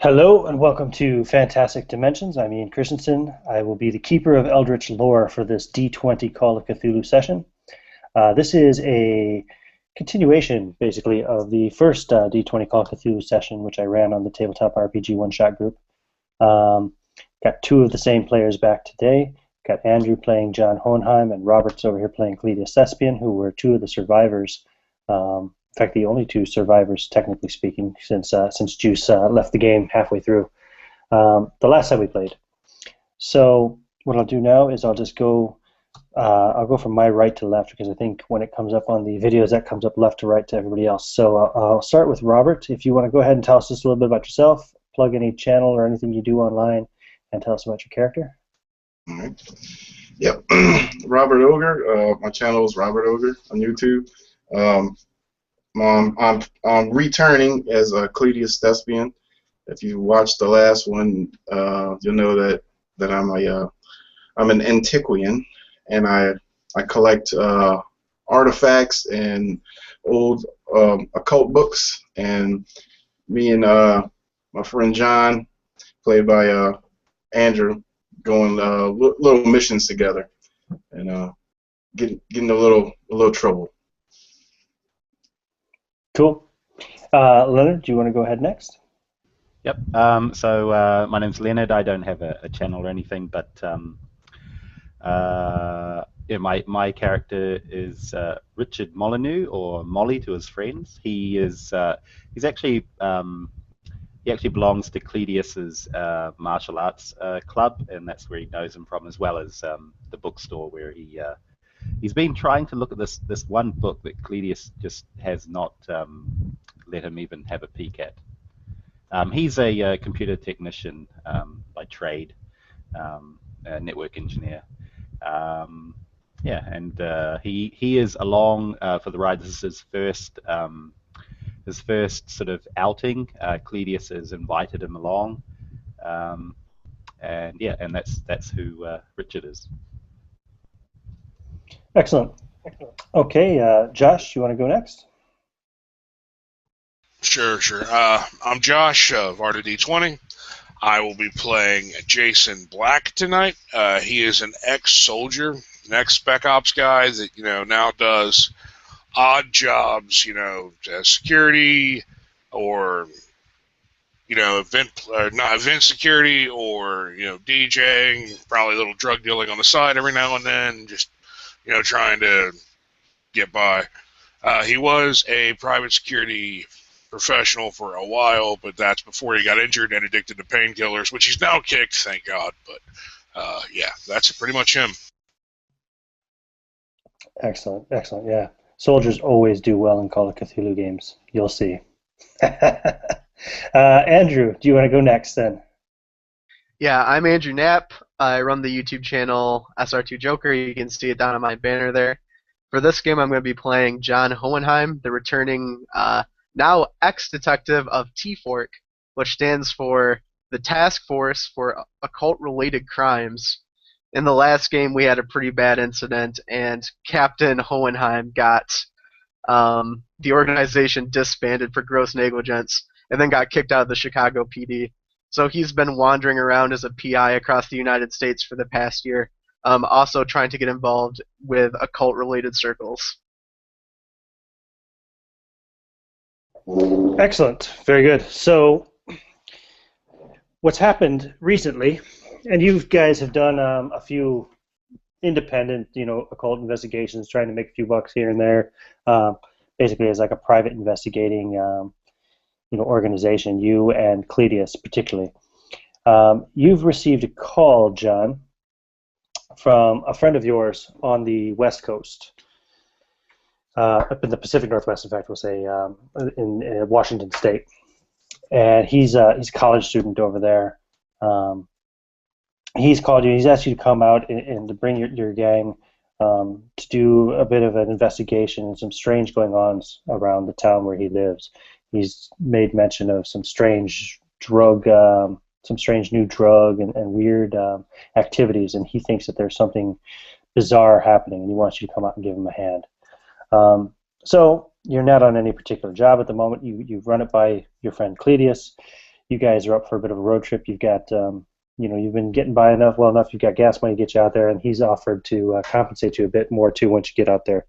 Hello and welcome to Fantastic Dimensions. I'm Ian Christensen. I will be the keeper of Eldritch Lore for this D20 Call of Cthulhu session. This is a continuation, basically, of the first D20 Call of Cthulhu session, which I ran on the Tabletop RPG one-shot group. Got two of the same players back today. Got Andrew playing John Hohenheim and Robert's over here playing Cledius Thespian, who were two of the survivors. In fact, the only two survivors, technically speaking, since Juice left the game halfway through the last time we played. So what I'll do now is I'll just go. I'll go from my right to left because I think when it comes up on the videos, that comes up left to right to everybody else. So I'll start with Robert. If you want to go ahead and tell us just a little bit about yourself, plug any channel or anything you do online, and tell us about your character. All right. Yep. Robert Ogre. My channel is Robert Ogre on YouTube. I'm returning as Cledius Thespian. If you watched the last one, you'll know that I'm an antiquarian, and I collect artifacts and old occult books. And me and my friend John, played by Andrew, going little missions together, and getting a little trouble. Cool. Leonard, do you want to go ahead next? Yep. So my name's Leonard. I don't have a channel or anything, but yeah, my character is Richard Molyneux, or Molly to his friends. He's actually he actually belongs to Cledius's martial arts club, and that's where he knows him from, as well as the bookstore where he's been trying to look at this one book that Cledius just has not let him even have a peek at. He's a computer technician by trade, a network engineer. Yeah, and he is along for the ride. This is his first sort of outing. Cledius has invited him along, and yeah, and that's who Richard is. Excellent. Okay, Josh, you want to go next? Sure. I'm Josh of Art of D20. I will be playing Jason Black tonight. He is an ex-soldier, an ex-Spec Ops guy that now does odd jobs, as security or not event security, or DJing, probably a little drug dealing on the side every now and then, just trying to get by. He was a private security professional for a while, but that's before he got injured and addicted to painkillers, which he's now kicked, thank God. But yeah, that's pretty much him. Excellent. Yeah. Soldiers always do well in Call of Cthulhu games. You'll see. Andrew, do you want to go next then? Yeah, I'm Andrew Knapp. I run the YouTube channel SR2 Joker. You can see it down on my banner there. For this game, I'm going to be playing John Hohenheim, the returning now ex-detective of TFORC, which stands for the Task Force for Occult-Related Crimes. In the last game, we had a pretty bad incident, and Captain Hohenheim got the organization disbanded for gross negligence, and then got kicked out of the Chicago PD. So he's been wandering around as a PI across the United States for the past year, also trying to get involved with occult-related circles. Excellent. Very good. So what's happened recently, and you guys have done a few independent, occult investigations, trying to make a few bucks here and there, basically as like a private investigating organization, you and Cledius particularly. You've received a call, John, from a friend of yours on the West Coast, up in the Pacific Northwest, in fact, we'll say, in Washington State. And he's a college student over there. He's called you. He's asked you to come out and to bring your gang to do a bit of an investigation and some strange going-ons around the town where he lives. He's made mention of some strange new drug and weird activities, and he thinks that there's something bizarre happening, and he wants you to come out and give him a hand. So you're not on any particular job at the moment. You've run it by your friend Cledius. you guys are up for a bit of a road trip. You've got, you've been getting by well enough. You've got gas money to get you out there, and he's offered to compensate you a bit more too once you get out there.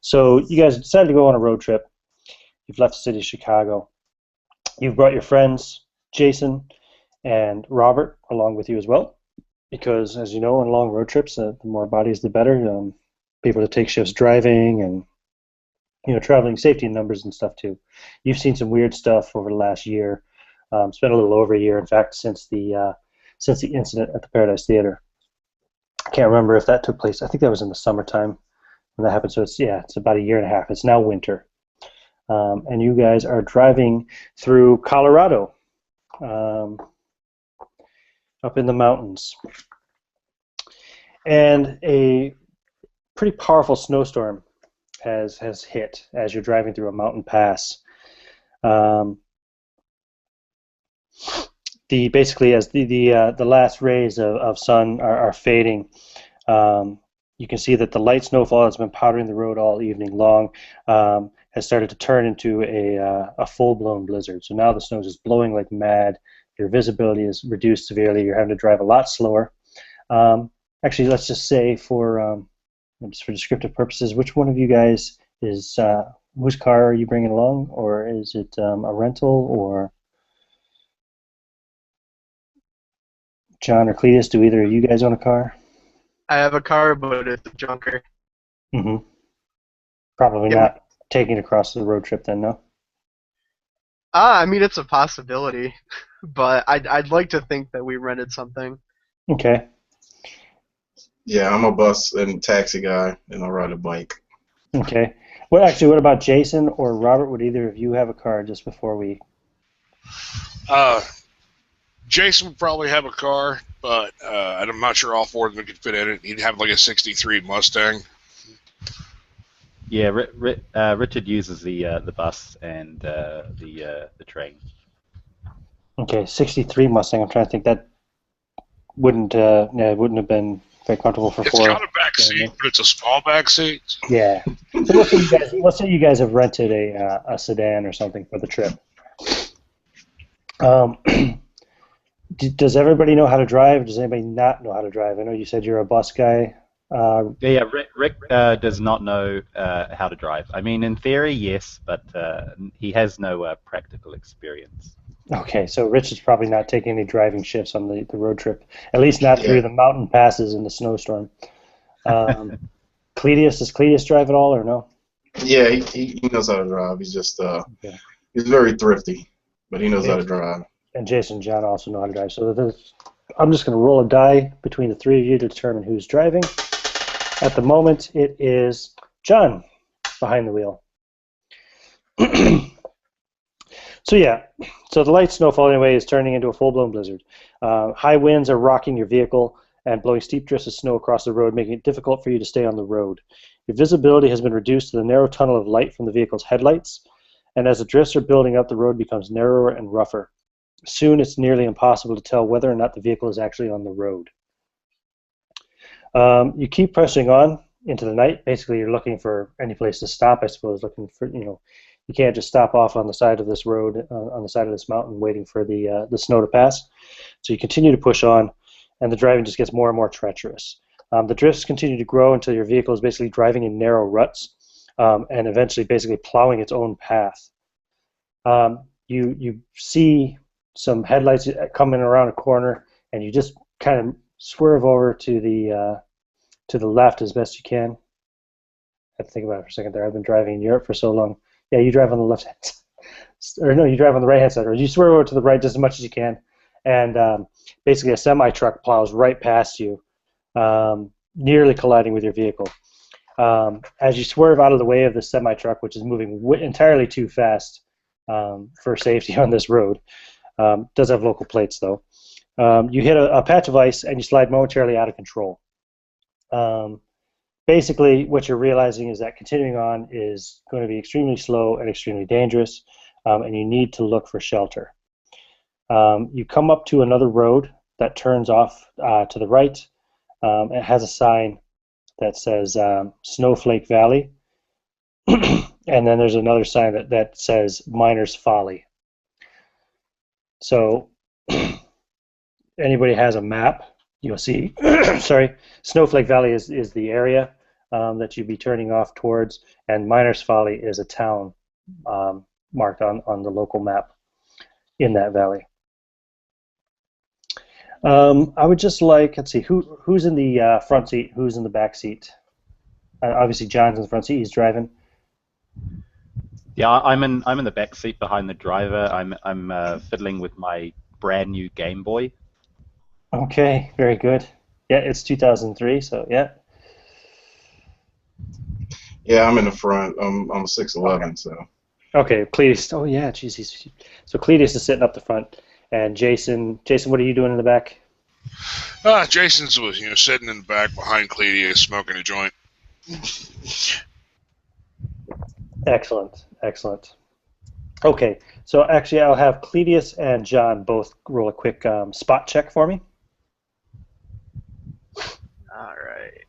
So you guys decided to go on a road trip. You've left the city of Chicago. You've brought your friends, Jason and Robert, along with you as well, because as you know, on long road trips, the more bodies, the better. People to take shifts driving and traveling safety in numbers and stuff too. You've seen some weird stuff over the last year. It's been a little over a year, in fact, since the incident at the Paradise Theater. I can't remember if that took place. I think that was in the summertime when that happened. So it's about a year and a half. It's now winter, and you guys are driving through Colorado, up in the mountains, and a pretty powerful snowstorm has hit as you're driving through a mountain pass. Basically as the last rays of sun are fading, you can see that the light snowfall that's been powdering the road all evening long has started to turn into a full-blown blizzard. So now the snow is just blowing like mad. Your visibility is reduced severely. You're having to drive a lot slower. Actually, let's just say just for descriptive purposes, which one of you guys is, whose car are you bringing along, or is it a rental, or John or Cletus, do either of you guys own a car? I have a car, but it's a junker. Mm-hmm. Probably not taking it across the road trip then, no? I mean, it's a possibility, but I'd like to think that we rented something. Okay. Yeah, I'm a bus and taxi guy, and I ride a bike. Okay. Well, actually, what about Jason or Robert? Would either of you have a car just before we... Jason would probably have a car, but I'm not sure all four of them could fit in it. He'd have like a '63 Mustang. Yeah, Richard uses the bus and the train. Okay, '63 Mustang. I'm trying to think. That wouldn't have been very comfortable for It's four. got a back seat, but it's a small back seat. Yeah. So let's say you guys have rented a sedan or something for the trip. Does everybody know how to drive? Does anybody not know how to drive? I know you said you're a bus guy. Rick does not know how to drive. I mean, in theory, yes, but he has no practical experience. Okay, so Rich is probably not taking any driving shifts on the road trip, at least not through the mountain passes in the snowstorm. Cletus, does Cletus drive at all or no? Yeah, he knows how to drive. He's just he's very thrifty, but he knows how to drive. And Jason and John also know how to drive. So I'm just going to roll a die between the three of you to determine who's driving. At the moment, it is John behind the wheel. So the light snowfall anyway is turning into a full-blown blizzard. High winds are rocking your vehicle and blowing steep drifts of snow across the road, making it difficult for you to stay on the road. Your visibility has been reduced to the narrow tunnel of light from the vehicle's headlights, and as the drifts are building up, the road becomes narrower and rougher. Soon it's nearly impossible to tell whether or not the vehicle is actually on the road. You keep pressing on into the night. Basically, you're looking for any place to stop, I suppose, looking for, you can't just stop off on the side of this road, on the side of this mountain, waiting for the snow to pass. So you continue to push on, and the driving just gets more and more treacherous. The drifts continue to grow until your vehicle is basically driving in narrow ruts, and eventually basically plowing its own path. You see some headlights coming around a corner, and you just kind of swerve over to the left as best you can. I have to think about it for a second there. I've been driving in Europe for so long. Yeah, you drive on the left hand side. Or no, you drive on the right hand side. Or you swerve over to the right just as much as you can. And basically a semi-truck plows right past you, nearly colliding with your vehicle. As you swerve out of the way of the semi-truck, which is moving entirely too fast for safety on this road, does have local plates though, you hit a patch of ice and you slide momentarily out of control. Basically, what you're realizing is that continuing on is going to be extremely slow and extremely dangerous, and you need to look for shelter. You come up to another road that turns off to the right. It has a sign that says Snowflake Valley, and then there's another sign that says Miner's Folly. So anybody has a map, you'll see, sorry, Snowflake Valley is the area that you'd be turning off towards, and Miners Folly is a town marked on the local map in that valley. I would just like, let's see, who's in the front seat, who's in the back seat? Obviously, John's in the front seat, he's driving. Yeah, I'm in the back seat behind the driver. I'm fiddling with my brand new Game Boy. Okay, very good. Yeah, it's 2003, so yeah. Yeah, I'm in the front. I'm 6'11", Okay. so. Okay, Cletus. Oh yeah, geez, so Cletus is sitting up the front, and Jason, what are you doing in the back? Jason's was sitting in the back behind Cledia smoking a joint. Excellent, excellent. Okay, so actually I'll have Cletus and John both roll a quick spot check for me. All right.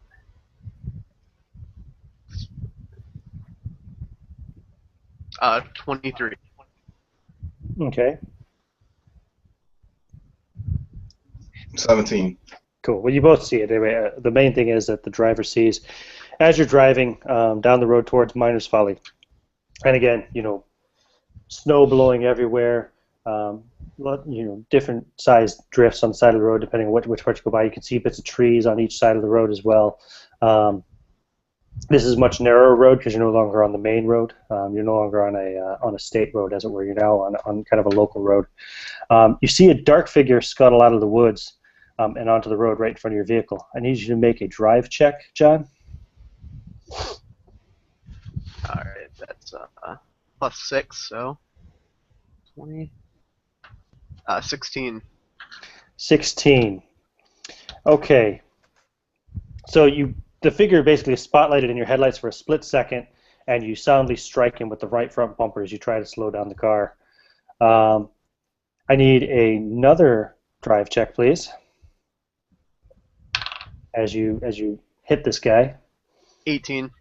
Uh, 23. Okay, 17. cool. Well, you both see it anyway. The main thing is that the driver sees as you're driving down the road towards Miners Folly, and again, snow blowing everywhere. Different sized drifts on the side of the road depending on which part you go by. You can see bits of trees on each side of the road as well. This is a much narrower road because you're no longer on the main road. You're no longer on a state road, as it were. You're now on kind of a local road. You see a dark figure scuttle out of the woods and onto the road right in front of your vehicle. I need you to make a drive check, John. All right, that's +6, so 20. 16. 16. Okay. So the figure basically is spotlighted in your headlights for a split second, and you soundly strike him with the right front bumper as you try to slow down the car. I need another drive check, please. As you hit this guy. 18.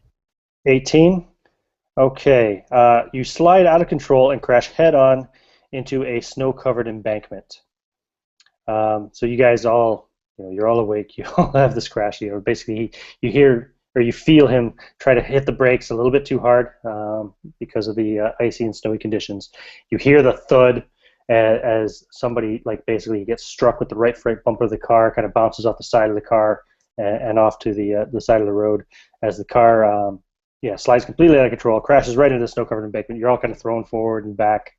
18. Okay. You slide out of control and crash head-on into a snow-covered embankment. So you guys all, you're all awake. You all have this crash. Basically, you hear or you feel him try to hit the brakes a little bit too hard because of the icy and snowy conditions. You hear the thud as somebody basically gets struck with the right front bumper of the car, kind of bounces off the side of the car and off to the side of the road as the car slides completely out of control, crashes right into the snow-covered embankment. You're all kind of thrown forward and back.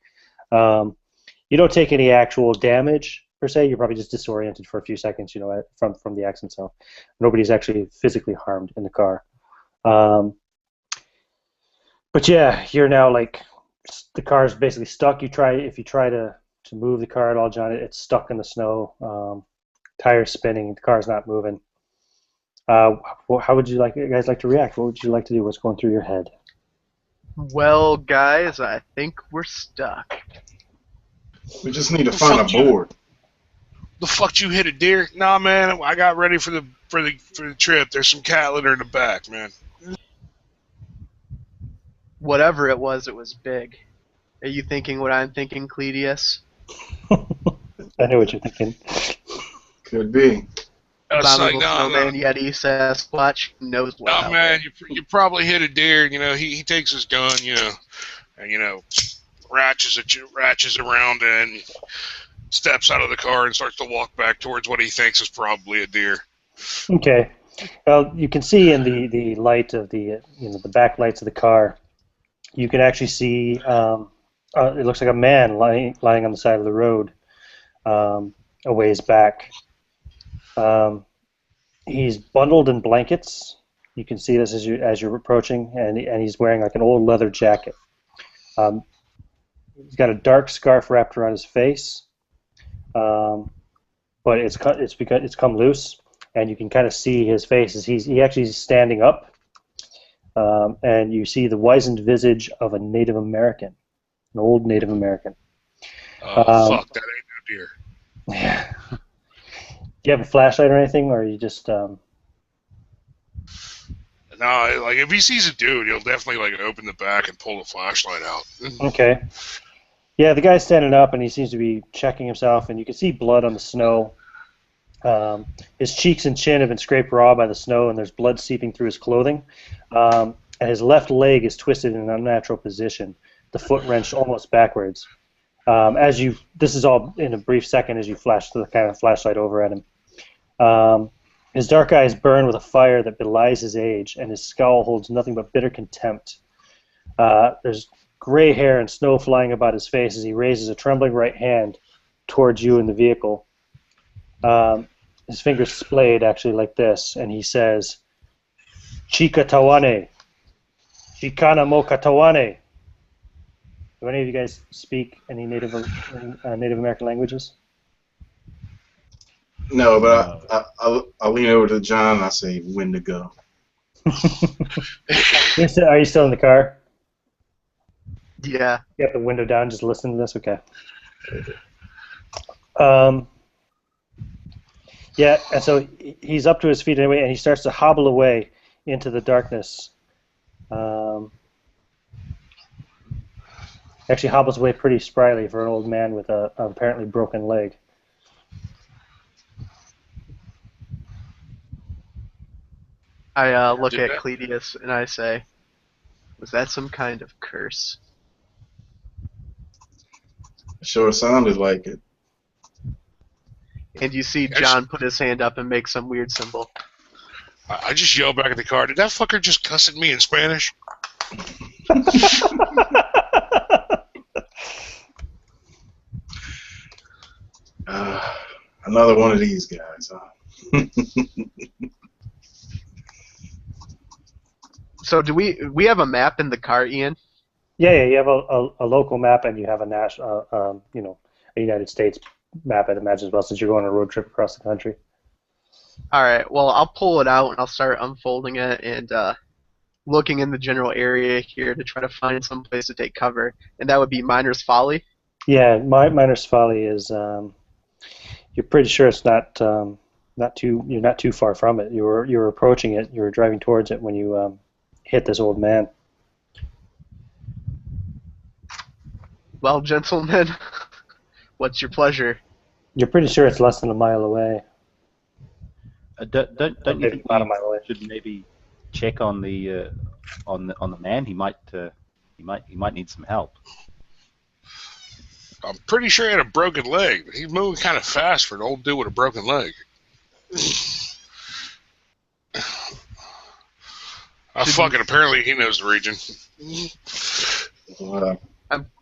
You don't take any actual damage per se. You're probably just disoriented for a few seconds, from the accident. So nobody's actually physically harmed in the car. But yeah, you're now the car's basically stuck. If you try to move the car at all, John, it's stuck in the snow. Tires spinning. The car's not moving. How would you guys like to react? What would you like to do? What's going through your head? Well, guys, I think we're stuck. We just need to find a board. The fuck you hit a deer? Nah, man. I got ready for the trip. There's some cat litter in the back, man. Whatever it was big. Are you thinking what I'm thinking, Cledius? I know what you're thinking. Could be. It's like, snowman, Yeti, Sasquatch, knows what. Nah, man. You probably hit a deer. He takes his gun, and ratchets around and steps out of the car and starts to walk back towards what he thinks is probably a deer. Okay. Well, you can see in the light of the back lights of the car, you can actually see it looks like a man lying on the side of the road, a ways back. He's bundled in blankets. You can see this as you're approaching, and he's wearing an old leather jacket. He's got a dark scarf wrapped around his face, but it's come loose, and you can kind of see his face as he actually is standing up, and you see the wizened visage of a Native American, an old Native American. Fuck, that ain't no deer. Yeah. Do you have a flashlight or anything, or are you just? No, if he sees a dude, he'll definitely open the back and pull the flashlight out. Okay. Yeah, the guy's standing up and he seems to be checking himself, and you can see blood on the snow. His cheeks and chin have been scraped raw by the snow, and there's blood seeping through his clothing. And his left leg is twisted in an unnatural position, the foot wrenched almost backwards. This is all in a brief second as you flash the kind of flashlight over at him. His dark eyes burn with a fire that belies his age, and his scowl holds nothing but bitter contempt. There's gray hair and snow flying about his face as he raises a trembling right hand towards you in the vehicle. His fingers splayed actually like this, and he says, "Chika tawane, Chikana mo katawane." Do any of you guys speak any Native American languages? No, but I lean over to John and I say, "When to go." Are you still in the car? Yeah. You have the window down, just listen to this? Okay. Yeah, and so he's up to his feet anyway, and he starts to hobble away into the darkness. Actually hobbles away pretty spryly for an old man with a apparently broken leg. I look at Cledius and I say, "Was that some kind of curse?" Sure sounded like it. And you see John put his hand up and make some weird symbol. I just yelled back at the car, "Did that fucker just cuss at me in Spanish?" Another one of these guys, huh? So do we have a map in the car, Ian? Yeah, you have a local map, and you have a national, a United States map, I'd imagine, as well, since you're going on a road trip across the country. All right. Well, I'll pull it out and I'll start unfolding it and looking in the general area here to try to find some place to take cover, and that would be Miner's Folly. Yeah, Miner's Folly is. You're pretty sure it's you're not too far from it. You were approaching it. You were driving towards it when you hit this old man. Well, gentlemen, what's your pleasure? You're pretty sure it's less than a mile away. Don't you Maybe think about a mile away. we should maybe check on the man? He might need some help. I'm pretty sure he had a broken leg, but he's moving kind of fast for an old dude with a broken leg. Apparently he knows the region.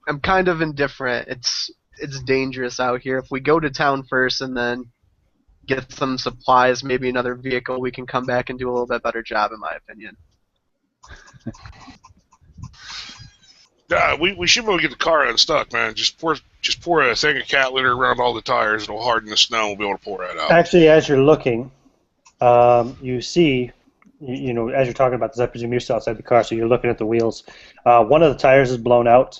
I'm kind of indifferent. It's dangerous out here. If we go to town first and then get some supplies, maybe another vehicle, we can come back and do a little bit better job, in my opinion. We should be able to get the car unstuck, man. Just pour a thing of cat litter around all the tires. It'll harden the snow. We'll be able to pour that out. Actually, as you're looking, you see, as you're talking about this, I presume you're still outside the car, so you're looking at the wheels. One of the tires is blown out,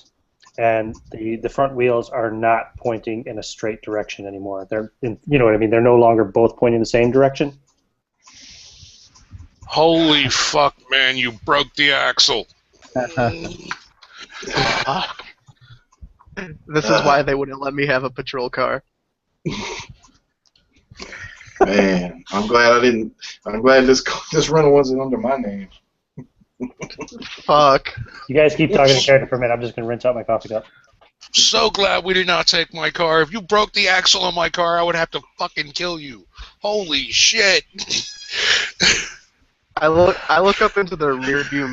and the front wheels are not pointing in a straight direction anymore. They're, you know what I mean? They're no longer both pointing the same direction. Holy fuck, man! You broke the axle. This is why they wouldn't let me have a patrol car. Man, I'm glad this rental wasn't under my name. Fuck. You guys keep talking in character for a minute. I'm just going to rinse out my coffee cup. So glad we did not take my car. If you broke the axle on my car, I would have to fucking kill you. Holy shit. I look up into the rear view,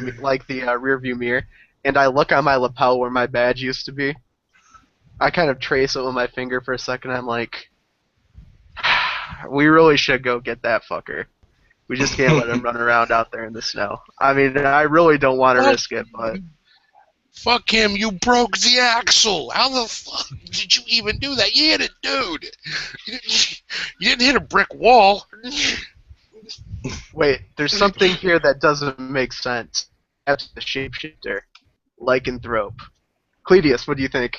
rear view mirror, and I look on my lapel where my badge used to be. I kind of trace it with my finger for a second. I'm like, we really should go get that fucker. We just can't let him run around out there in the snow. I mean, I really don't want to risk it, but... Fuck him, you broke the axle. How the fuck did you even do that? You hit a dude. You didn't hit a brick wall. Wait, there's something here that doesn't make sense. That's the shapeshifter. Lycanthrope. Cledius, what do you think?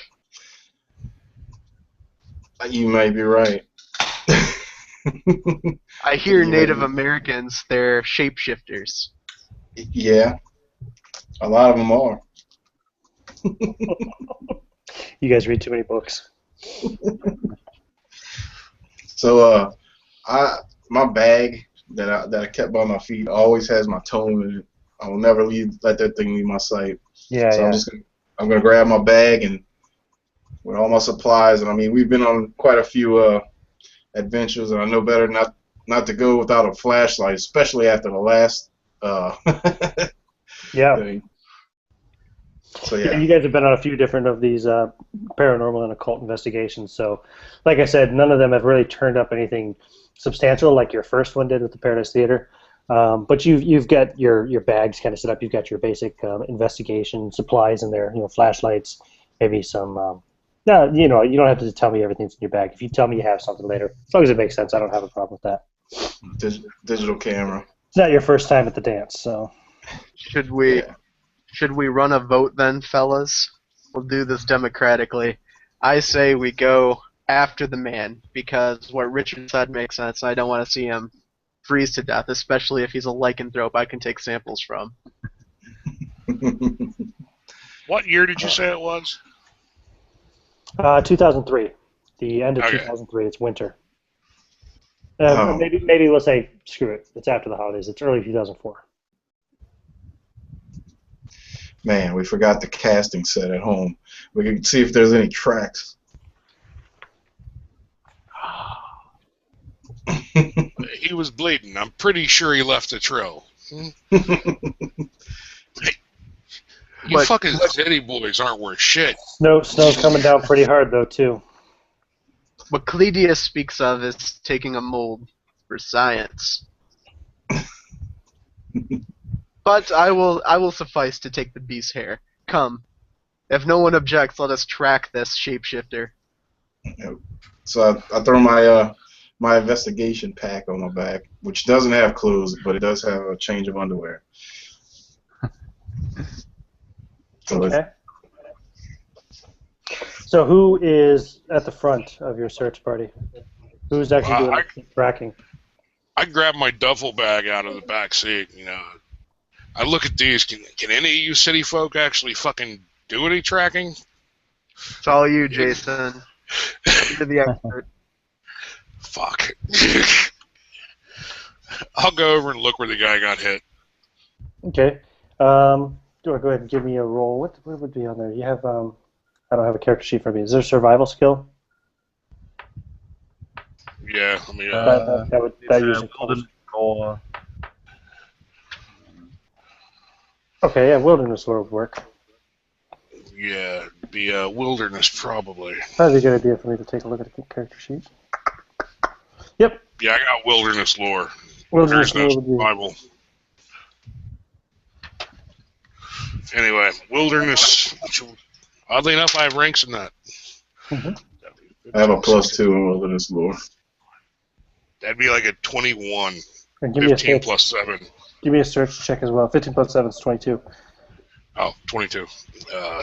You may be right. I hear Native Americans, they're shapeshifters. Yeah, a lot of them are. You guys read too many books. So my bag that I kept by my feet always has my tome in it. I will never let that thing leave my sight. Yeah, So yeah. I'm gonna grab my bag and with all my supplies. And I mean, we've been on quite a few adventures, and I know better not to go without a flashlight, especially after the last Yeah. thing. So Yeah, yeah. you guys have been on a few different of these paranormal and occult investigations. So, like I said, none of them have really turned up anything substantial like your first one did with the Paradise Theater. But you've got your bags kind of set up. You've got your basic investigation supplies in there. Flashlights, maybe some. No, you don't have to tell me everything's in your bag. If you tell me you have something later, as long as it makes sense, I don't have a problem with that. Digital camera. It's not your first time at the dance, so. Should we Yeah. run a vote then, fellas? We'll do this democratically. I say we go after the man because what Richard said makes sense. I don't want to see him freeze to death, especially if he's a lycanthrope I can take samples from. What year did you say it was? 2003. The end of Okay. 2003. It's winter. Oh. Maybe we'll say screw it. It's after the holidays. It's early 2004. Man, we forgot the casting set at home. We can see if there's any tracks. He was bleeding. I'm pretty sure he left a trail. You But- fucking city boys aren't worth shit. Snow's coming down pretty hard though too. What Cleidius speaks of is taking a mold for science. But I will suffice to take the beast's hair. Come. If no one objects, let us track this shapeshifter. So I throw my investigation pack on my back, which doesn't have clothes, but it does have a change of underwear. So Okay. So who is at the front of your search party? Who's actually doing the tracking? I grab my duffel bag out of the back seat. I look at these. Can any of you city folk actually fucking do any tracking? It's all you, Jason. You're the expert. Fuck. I'll go over and look where the guy got hit. Okay. Go ahead and give me a roll. What would be on there? You have I don't have a character sheet for me. Is there a survival skill? Yeah, I mean, that usually wilderness or Okay, yeah, wilderness lore would work. yeah, be a wilderness probably. That'd be a good idea for me to take a look at the character sheet. Yep. Yeah, I got wilderness lore. Wilderness There's no lore would be. survival. Anyway, wilderness. Oddly enough, I have ranks in that. Mhm. I have a +2 in wilderness lore. That'd be like a 21. And give me a 15 search. plus 7. Give me a search check as well. 15 plus 7 is 22. Oh, 22.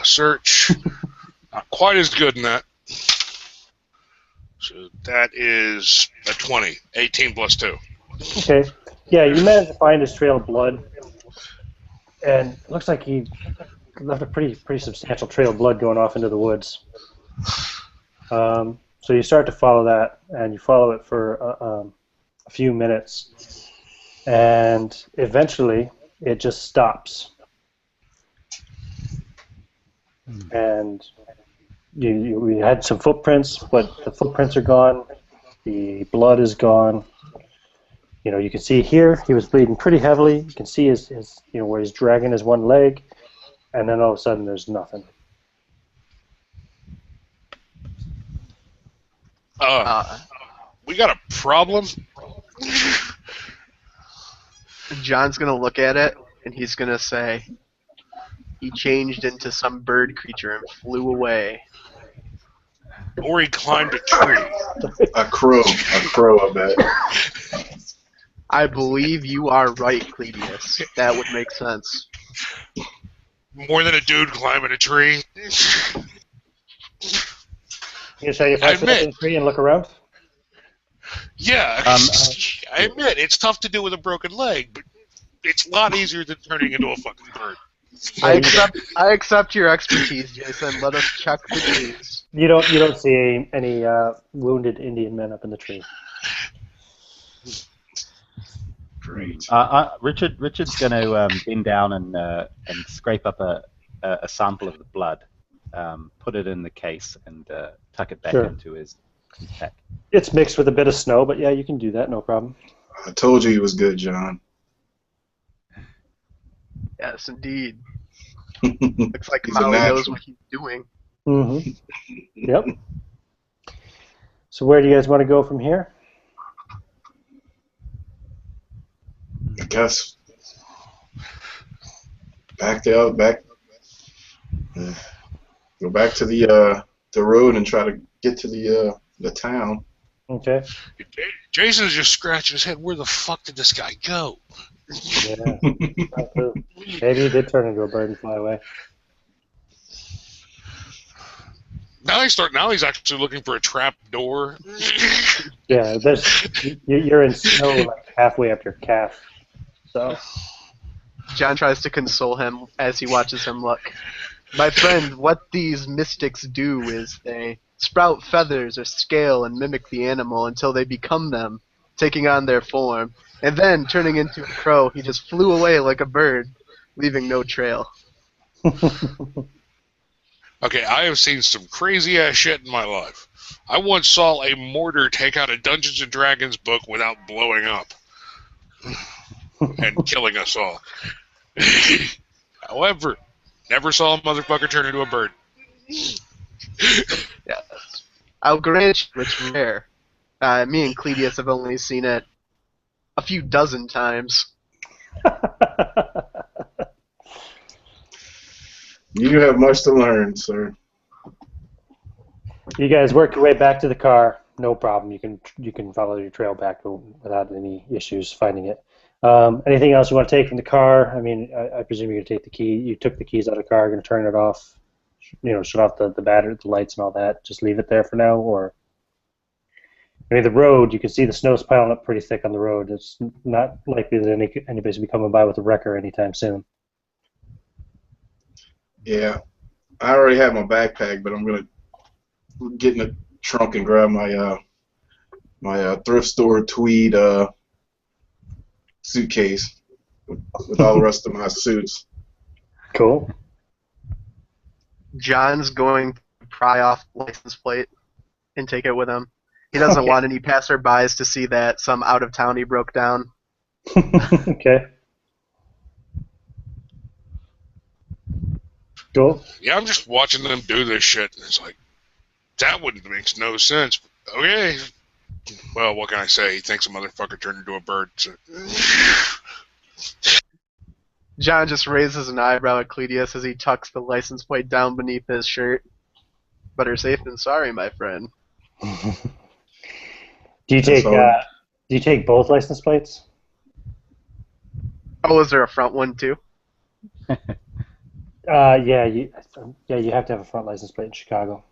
Search. Not quite as good in that. So that is a 20. 18 plus 2. Okay. Yeah, you managed to find his trail of blood, and it looks like he left a pretty substantial trail of blood going off into the woods. So you start to follow that, and you follow it for a few minutes, and eventually it just stops. And we had some footprints, but the footprints are gone. The blood is gone. You can see here he was bleeding pretty heavily. You can see his where he's dragging his one leg, and then all of a sudden there's nothing. We got a problem? John's gonna look at it and he's gonna say, he changed into some bird creature and flew away. Or he climbed a tree. A crow, I bet. I believe you are right, Cleidius. That would make sense. More than a dude climbing a tree. You say if I sit up in the tree and look around? Yeah, I admit, it's tough to do with a broken leg, but it's a lot easier than turning into a fucking bird. I accept your expertise, Jason. Let us check the trees. You don't see any wounded Indian men up in the tree. Great. Richard's going to bend down and scrape up a sample of the blood, put it in the case, and tuck it back Sure. into his pack. It's mixed with a bit of snow, but yeah, you can do that, no problem. I told you he was good, John. Yes, indeed. Looks like He's a Molly knows natural. what he's doing. Mm-hmm. Yep. So where do you guys want to go from here? I guess back. Go back to the road and try to get to the town. Okay. Jason's just scratching his head. Where the fuck did this guy go? Yeah. Maybe he did turn into a bird and fly away. Now he's actually looking for a trap door. Yeah, you're in snow like halfway up your calf. So John tries to console him as he watches him look. My friend, what these mystics do is they sprout feathers or scale and mimic the animal until they become them, taking on their form. And then, turning into a crow, he just flew away like a bird, leaving no trail. Okay, I have seen some crazy ass shit in my life. I once saw a mortar take out a Dungeons and Dragons book without blowing up and killing us all. However, never saw a motherfucker turn into a bird. Yes. I'll grant you it's rare. Me and Cledius have only seen it a few dozen times. You have much to learn, sir. you guys work your way back to the car. No problem. You can follow your trail back without any issues finding it. Anything else you want to take from the car? I mean, I presume you're going to take the key. You took the keys out of the car. You're going to turn it off. Shut off the battery, the lights, and all that. Just leave it there for now, or I mean, the road. You can see the snow's piling up pretty thick on the road. It's not likely that anybody's going to be coming by with a wrecker anytime soon. Yeah, I already have my backpack, but I'm gonna get in the trunk and grab my my thrift store tweed suitcase with all the rest of my suits. Cool. John's going to pry off the license plate and take it with him. He doesn't want any passerbys to see that some out-of-townie broke down. Okay. Cool. Yeah, I'm just watching them do this shit, and it's like, that wouldn't make no sense. Okay. Well, what can I say? He thinks a motherfucker turned into a bird. So. John just raises an eyebrow at Cledius as he tucks the license plate down beneath his shirt. Better safe than sorry, my friend. Do you take both license plates? Oh, is there a front one too? Yeah, you have to have a front license plate in Chicago.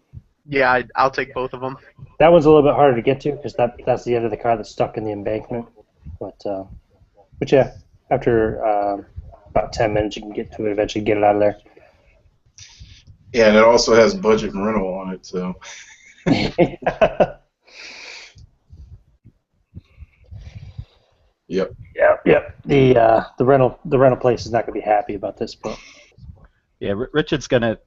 Yeah, I'll take both of them. That one's a little bit harder to get to because that's the end of the car that's stuck in the embankment. But yeah, after about 10 minutes you can get to it. Eventually, get it out of there. Yeah, and it also has budget rental on it, so. Yep. Yep. The rental place is not going to be happy about this, but. Yeah, Richard's going to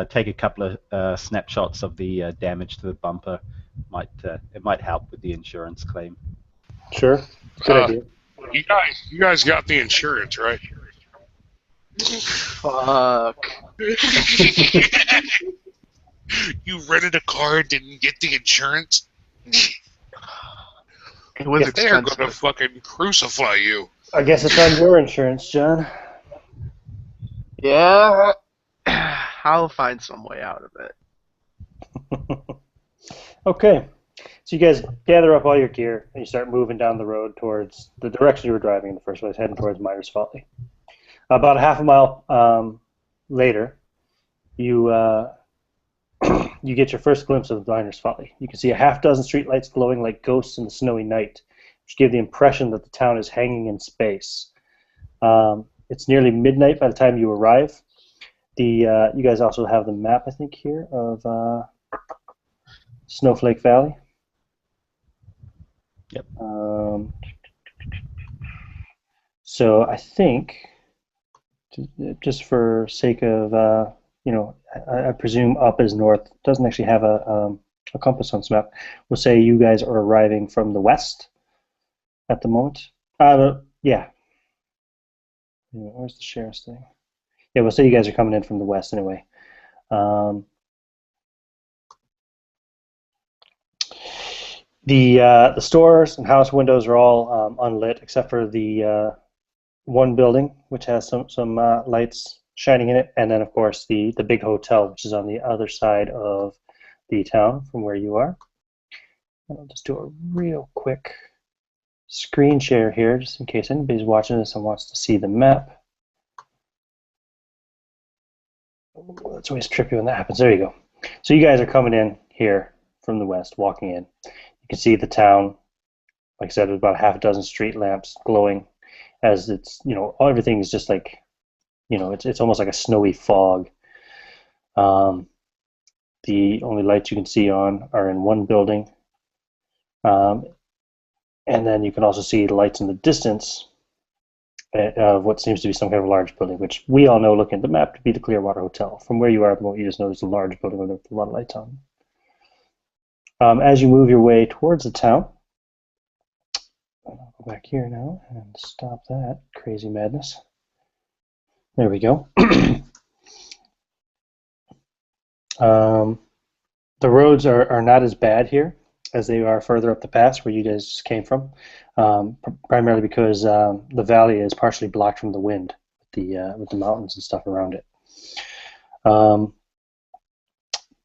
take a couple of snapshots of the damage to the bumper. It might help with the insurance claim. Sure. Good idea. You guys got the insurance, right? Fuck. You rented a car and didn't get the insurance? It was They're expensive. gonna fucking crucify you. I guess it's on your insurance, John. Yeah. I'll find some way out of it. Okay. So you guys gather up all your gear and you start moving down the road towards the direction you were driving in the first place, heading towards Miners Folly. About a half a mile later, you you get your first glimpse of Miners Folly. You can see a half dozen streetlights glowing like ghosts in the snowy night, which give the impression that the town is hanging in space. It's nearly midnight by the time you arrive, You guys also have the map, I think, here of Snowflake Valley. Yep. So I think, just for sake of, I presume up is north. It doesn't actually have a compass on this map. We'll say you guys are arriving from the west at the moment. Yeah. Where's the sheriff's thing? Yeah, we'll say you guys are coming in from the west anyway. The stores and house windows are all unlit except for the one building which has some lights shining in it, and then of course the big hotel which is on the other side of the town from where you are. And I'll just do a real quick screen share here just in case anybody's watching this and wants to see the map. It's always tricky when that happens. There you go. So you guys are coming in here from the west, walking in. You can see the town. Like I said, there's about half a dozen street lamps glowing as it's, everything is just like, it's almost like a snowy fog. The only lights you can see on are in one building. And then you can also see the lights in the distance of what seems to be some kind of large building, which we all know, looking at the map, to be the Clearwater Hotel. From where you are at the moment, you just know there's a large building with a lot of lights on. As you move your way towards the town, I'll go back here now and stop that crazy madness. There we go. The roads are not as bad here as they are further up the pass where you guys just came from, primarily because the valley is partially blocked from the wind with the mountains and stuff around it.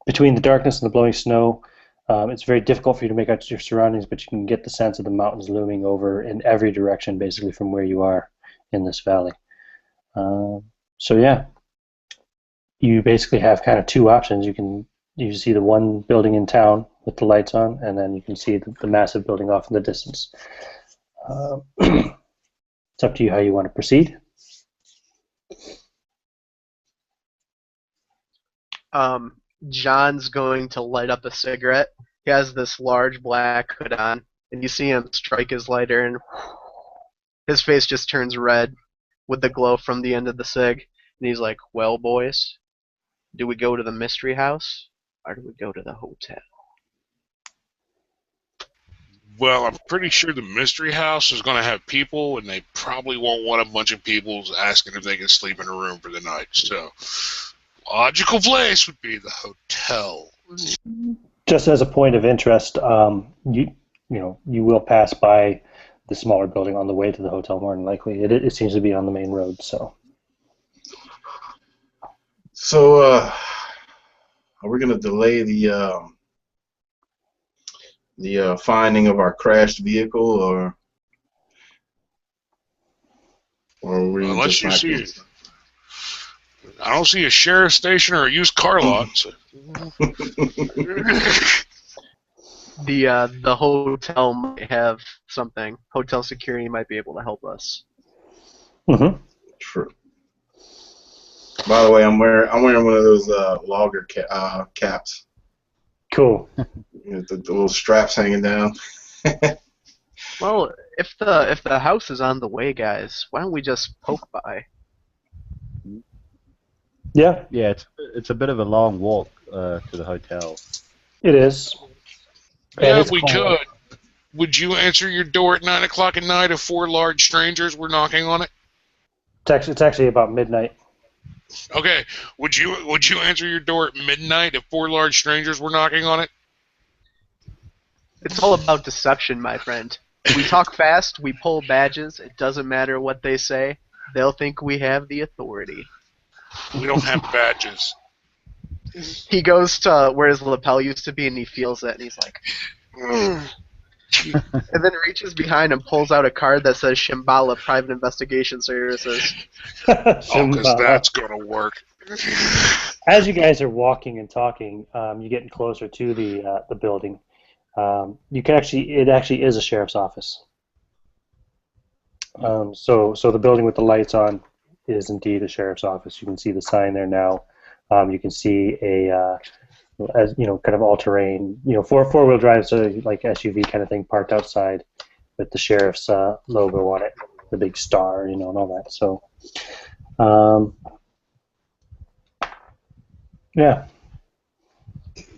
Between the darkness and the blowing snow, it's very difficult for you to make out your surroundings, but you can get the sense of the mountains looming over in every direction, basically from where you are in this valley. So yeah, you basically have kind of two options. You see the one building in town with the lights on, and then you can see the massive building off in the distance. It's up to you how you want to proceed. John's going to light up a cigarette. He has this large black hood on, and you see him strike his lighter, and his face just turns red with the glow from the end of the cig. And he's like, "Well, boys, do we go to the mystery house, or do we go to the hotel?" Well, I'm pretty sure the mystery house is going to have people, and they probably won't want a bunch of people asking if they can sleep in a room for the night. So, logical place would be the hotel. Just as a point of interest, you will pass by the smaller building on the way to the hotel more than likely. It seems to be on the main road, so. So, are we going to delay the finding of our crashed vehicle, or are we Unless just you not see gonna- it. I don't see a sheriff's station or a used car lot. So. The hotel might have something. Hotel security might be able to help us. Mm-hmm. True. By the way, I'm wearing one of those logger caps. Cool. The little straps hanging down. Well, if the house is on the way, guys, why don't we just poke by? Yeah, Yeah, it's a bit of a long walk to the hotel. it is. Yeah, And if it's we cold. could, would you answer your door at 9 o'clock at night if 4 large strangers were knocking on it? It's actually about midnight. Okay, would you answer your door at midnight if 4 large strangers were knocking on it? It's all about deception, my friend. We talk fast, we pull badges, it doesn't matter what they say. They'll think we have the authority. We don't have badges. He goes to where his lapel used to be and he feels it and he's like, "Mm." And then reaches behind and pulls out a card that says Shambhala Private Investigation Services. Oh, because Shambhala. that's gonna work. As you guys are walking and talking, you're getting closer to the building. It actually is a sheriff's office. So the building with the lights on is indeed a sheriff's office. You can see the sign there now. You can see a as kind of all-terrain, four-wheel drive, so like SUV kind of thing parked outside with the sheriff's logo on it, the big star, and all that. So, yeah.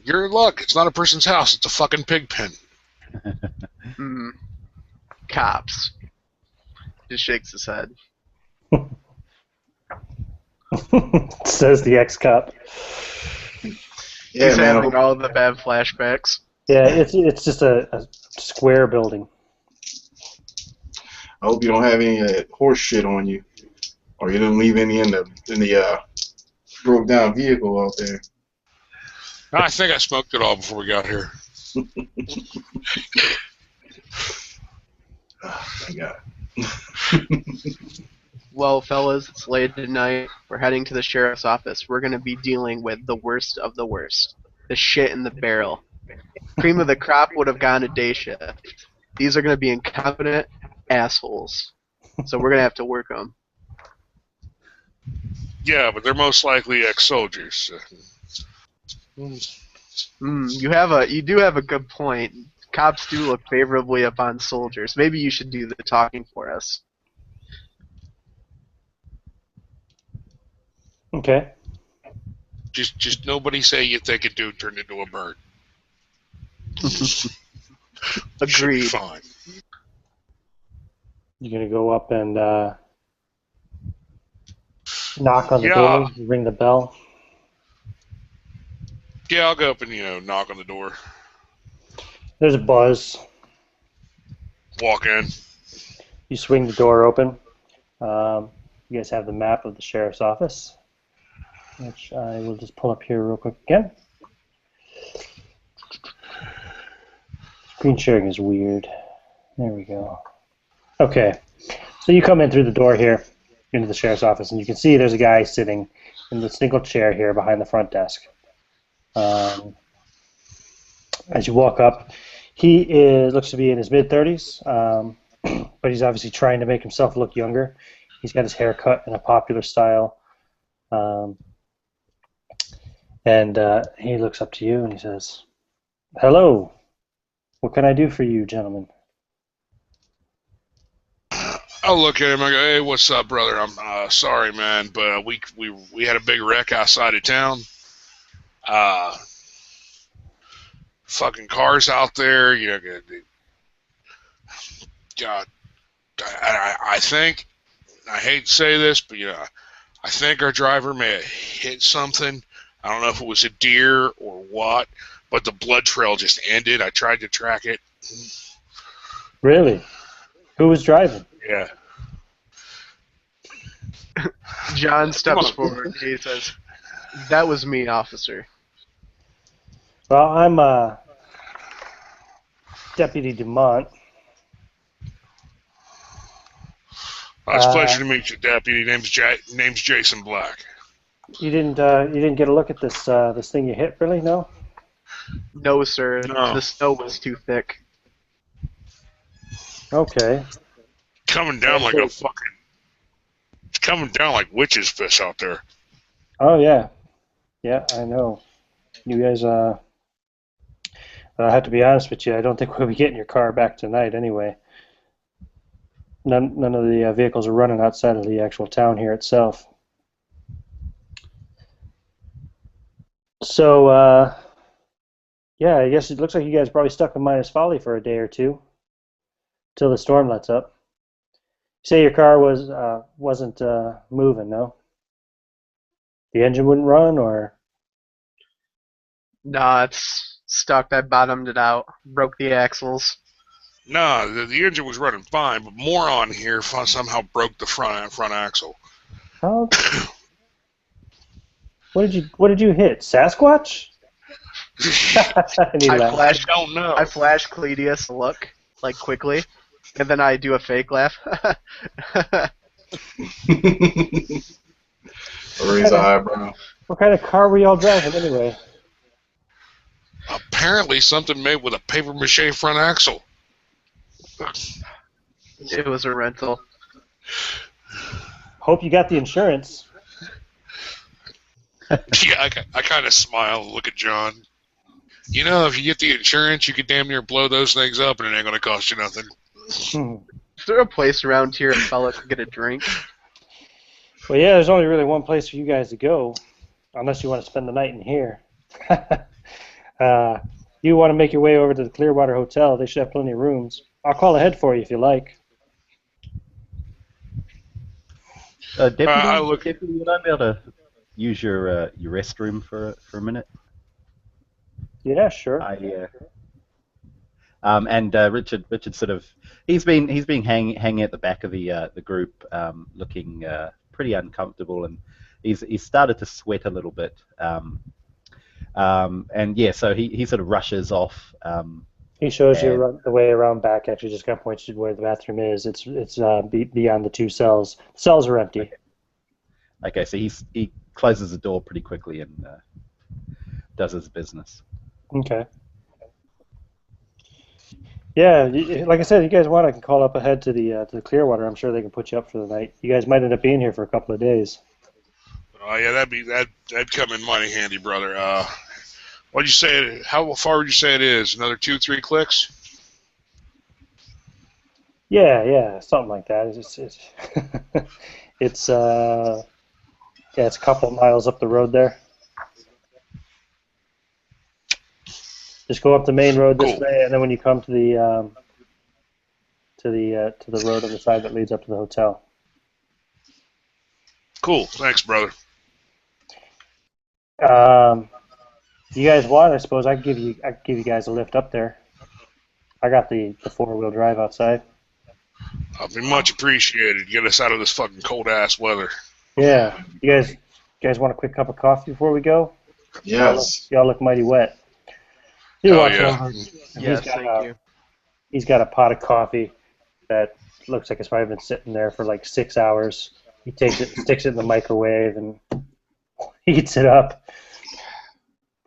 You're in luck. It's not a person's house. It's a fucking pig pen. Cops. Just shakes his head. Says the ex-cop. Yeah, He's man. having all the bad flashbacks. Yeah, it's just a square building. I hope you don't have any horse shit on you, or you didn't leave any in the broke down vehicle out there. I think I smoked it all before we got here. Oh, thank God. Well, fellas, it's late at night. We're heading to the sheriff's office. We're going to be dealing with the worst of the worst. The shit in the barrel. Cream of the crop would have gone to day shift. These are going to be incompetent assholes. So we're going to have to work them. Yeah, but they're most likely ex-soldiers. You do have a good point. Cops do look favorably upon soldiers. Maybe you should do the talking for us. Okay. Just nobody say you think a dude turned into a bird. Should be Agreed. fine. You're gonna go up and knock on the Yeah. door, ring the bell. Yeah, I'll go up and knock on the door. There's a buzz. Walk in. You swing the door open. You guys have the map of the sheriff's office, which I will just pull up here real quick again. Screen sharing is weird. There we go. Okay, so you come in through the door here into the sheriff's office, and you can see there's a guy sitting in the single chair here behind the front desk. As you walk up, he looks to be in his mid-30s, but he's obviously trying to make himself look younger. He's got his hair cut in a popular style, and he looks up to you and he says, "Hello, what can I do for you, gentlemen?" I'll look at him. I go, "Hey, what's up, brother? I'm sorry, man, but we had a big wreck outside of town. Fucking cars out there. God, I think, I hate to say this, but I think our driver may have hit something. I don't know if it was a deer or what, but the blood trail just ended. I tried to track it." Really? Who was driving? Yeah. John steps forward. He says, "That was me, officer." Well, I'm Deputy Dumont. It's a pleasure to meet you, Deputy. Name's Jason Black. You didn't get a look at this thing you hit, really? No? No, sir. No. The snow was too thick. Okay. Coming down like a fucking... It's coming down like witch's fish out there. Oh, yeah. Yeah, I know. You guys, I have to be honest with you, I don't think we'll be getting your car back tonight anyway. None of the vehicles are running outside of the actual town here itself. So, yeah, I guess it looks like you guys probably stuck in Minus Folly for a day or two till the storm lets up. You say your car wasn't moving, no? The engine wouldn't run, or? Nah, it's stuck. I bottomed it out. Broke the axles. Nah, the engine was running fine, but moron here somehow broke the front axle. How? What did you hit? Sasquatch? And he laughed. I don't know. I flash Cletus a look, like quickly, and then I do a fake laugh. Raise an eyebrow. What kind of car were y'all driving anyway? Apparently something made with a paper mache front axle. It was a rental. Hope you got the insurance. Yeah, I kind of smile and look at John. You know, if you get the insurance, you could damn near blow those things up, and it ain't going to cost you nothing. Is there a place around here a fella can get a drink? Well, yeah, there's only really one place for you guys to go, unless you want to spend the night in here. You want to make your way over to the Clearwater Hotel. They should have plenty of rooms. I'll call ahead for you if you like. Deputy, would I be able to use your restroom for a minute? Yeah, sure. Richard sort of he's been hanging at the back of the group, looking pretty uncomfortable, and he's started to sweat a little bit. And yeah, so he sort of rushes off. He shows you the way around back. Actually, just kind of points you to where the bathroom is. It's beyond the two cells. The cells are empty. Okay, so he closes the door pretty quickly and does his business. Okay. Yeah, like I said, you guys want, I can call up ahead to the Clearwater. I'm sure they can put you up for the night. You guys might end up being here for a couple of days. Oh yeah, that'd come in mighty handy, brother. What'd you say? How far would you say it is? Another 2-3 clicks? Yeah, something like that. It's it's a couple of miles up the road there. Just go up the main road this way, and then when you come to the road on the side that leads up to the hotel. Cool. Thanks, brother. You guys want? I suppose I could give you guys a lift up there. I got the 4-wheel drive outside. I'll be much appreciated. Get us out of this fucking cold ass weather. Yeah. You guys want a quick cup of coffee before we go? Yes. Y'all look mighty wet. He walks over. Yes, thank you. He's got a pot of coffee that looks like it's probably been sitting there for like 6 hours. He takes it, sticks it in the microwave, and heats it up.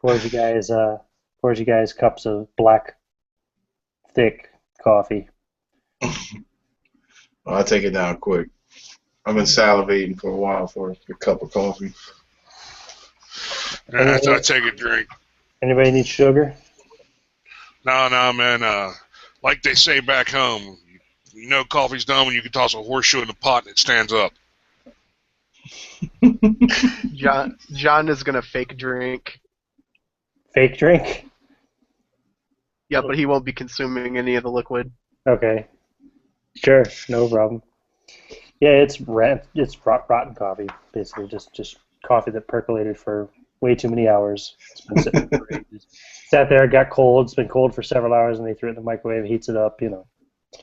Pours you guys cups of black, thick coffee. Well, I'll take it down quick. I've been salivating for a while for a cup of coffee. After I take a drink. Anybody need sugar? No, man. Like they say back home, you know coffee's done when you can toss a horseshoe in the pot and it stands up. John is gonna fake drink. Fake drink? Yeah, but he won't be consuming any of the liquid. Okay. Sure, no problem. Yeah, it's rotten coffee, basically. Just coffee that percolated for way too many hours. It's been sitting for ages. Sat there, got cold. It's been cold for several hours, and they threw it in the microwave, heats it up. You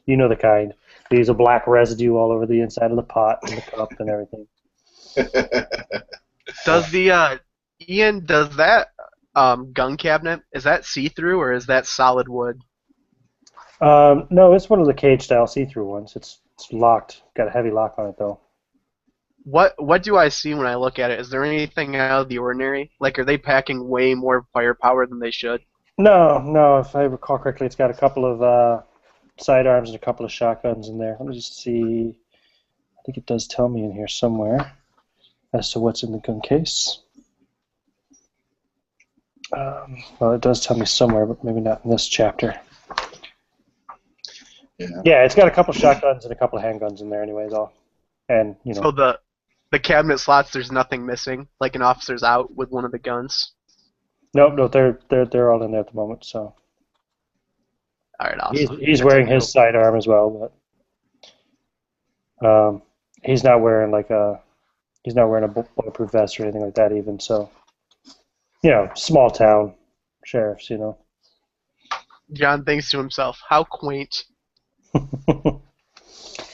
know the kind. Leaves a black residue all over the inside of the pot and the cup and everything. Does Ian, does that gun cabinet, is that see-through or is that solid wood? No, it's one of the cage-style see-through ones. It's locked. Got a heavy lock on it, though. What do I see when I look at it? Is there anything out of the ordinary? Like, are they packing way more firepower than they should? No. If I recall correctly, it's got a couple of sidearms and a couple of shotguns in there. Let me just see. I think it does tell me in here somewhere as to what's in the gun case. Well, it does tell me somewhere, but maybe not in this chapter. Yeah, it's got a couple of shotguns and a couple of handguns in there, anyways. And So the cabinet slots, there's nothing missing. Like an officer's out with one of the guns. No, they're all in there at the moment. So. All right, awesome. He's wearing his sidearm as well, but he's not wearing a bulletproof vest or anything like that even. So, small town sheriffs, John thinks to himself, how quaint.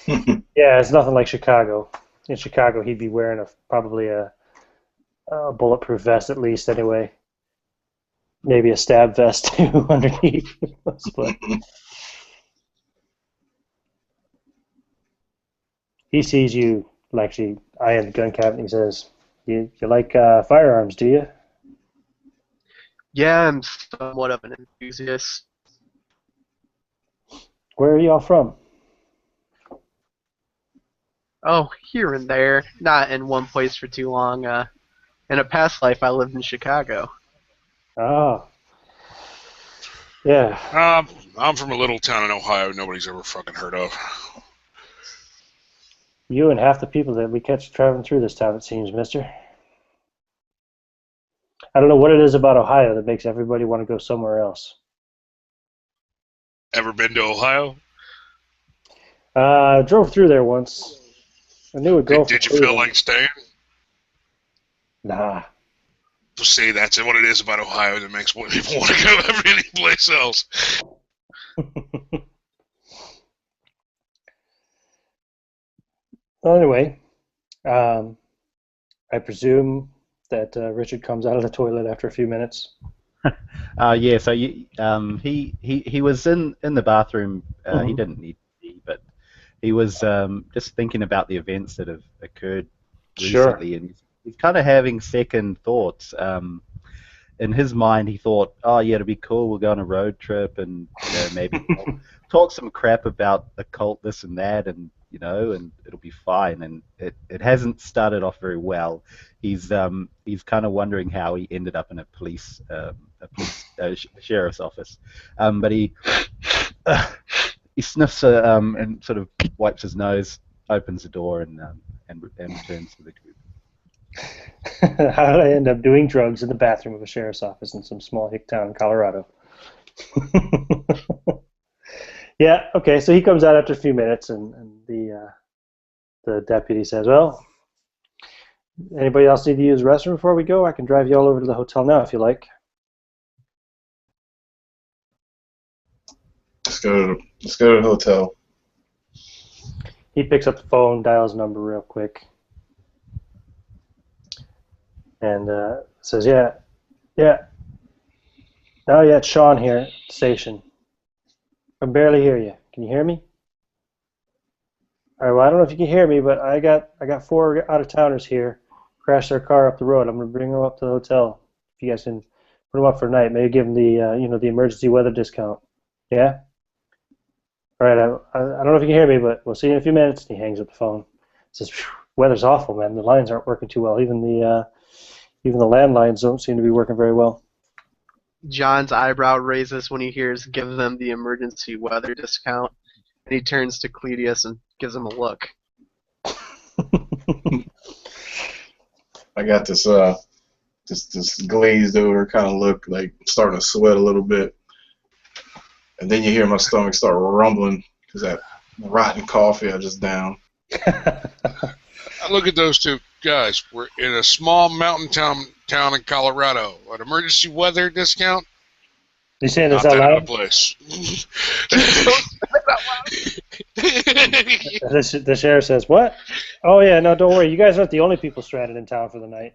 Yeah, it's nothing like Chicago. In Chicago, he'd be wearing probably a bulletproof vest at least anyway. Maybe a stab vest too underneath. But he sees you actually eyeing the gun cabinet. He says, "You like firearms, do you?" Yeah, I'm somewhat of an enthusiast. Where are y'all from? Oh, here and there, not in one place for too long. In a past life, I lived in Chicago. Oh, yeah. I'm from a little town in Ohio nobody's ever fucking heard of. You and half the people that we catch traveling through this town, it seems, mister. I don't know what it is about Ohio that makes everybody want to go somewhere else. Ever been to Ohio? I drove through there once. I knew a girl from Did you feel Cleveland. like staying? Nah. See, that's what it is about Ohio that makes people want to go any place else. Well, anyway, I presume that Richard comes out of the toilet after a few minutes. Yeah. So he was in the bathroom. He Mhm. didn't need to be, but he was just thinking about the events that have occurred Sure. recently, and he's kind of having second thoughts. In his mind, he thought, "Oh yeah, it'll be cool. We'll go on a road trip, and maybe talk some crap about the cult, this and that, and and it'll be fine." And it hasn't started off very well. He's kind of wondering how he ended up in a police sheriff's office, but he sniffs and sort of wipes his nose, opens the door, and returns to the group. How did I end up doing drugs in the bathroom of a sheriff's office in some small hick town in Colorado? Yeah, okay, so he comes out after a few minutes, and the deputy says, well, anybody else need to use the restroom before we go? I can drive you all over to the hotel now if you like. Let's go to the hotel. He picks up the phone, dials a number real quick, and says, yeah. Oh, yeah, it's Sean here at the station. I can barely hear you. Can you hear me? All right, well, I don't know if you can hear me, but I got 4 out-of-towners here. Crashed their car up the road. I'm going to bring them up to the hotel. If you guys can put them up for the night, maybe give them the the emergency weather discount. Yeah? All right, I don't know if you can hear me, but we'll see you in a few minutes. And he hangs up the phone. Says, weather's awful, man. The lines aren't working too well. Even the landlines don't seem to be working very well. John's eyebrow raises when he hears "give them the emergency weather discount," and he turns to Cletus and gives him a look. I got this this glazed over kind of look, like starting to sweat a little bit, and then you hear my stomach start rumbling because that rotten coffee I just downed. Look at those two guys. We're in a small mountain town in Colorado. An emergency weather discount? You saying Not this out that out loud? of place. The sheriff says, what? Oh, yeah, no, don't worry. You guys aren't the only people stranded in town for the night.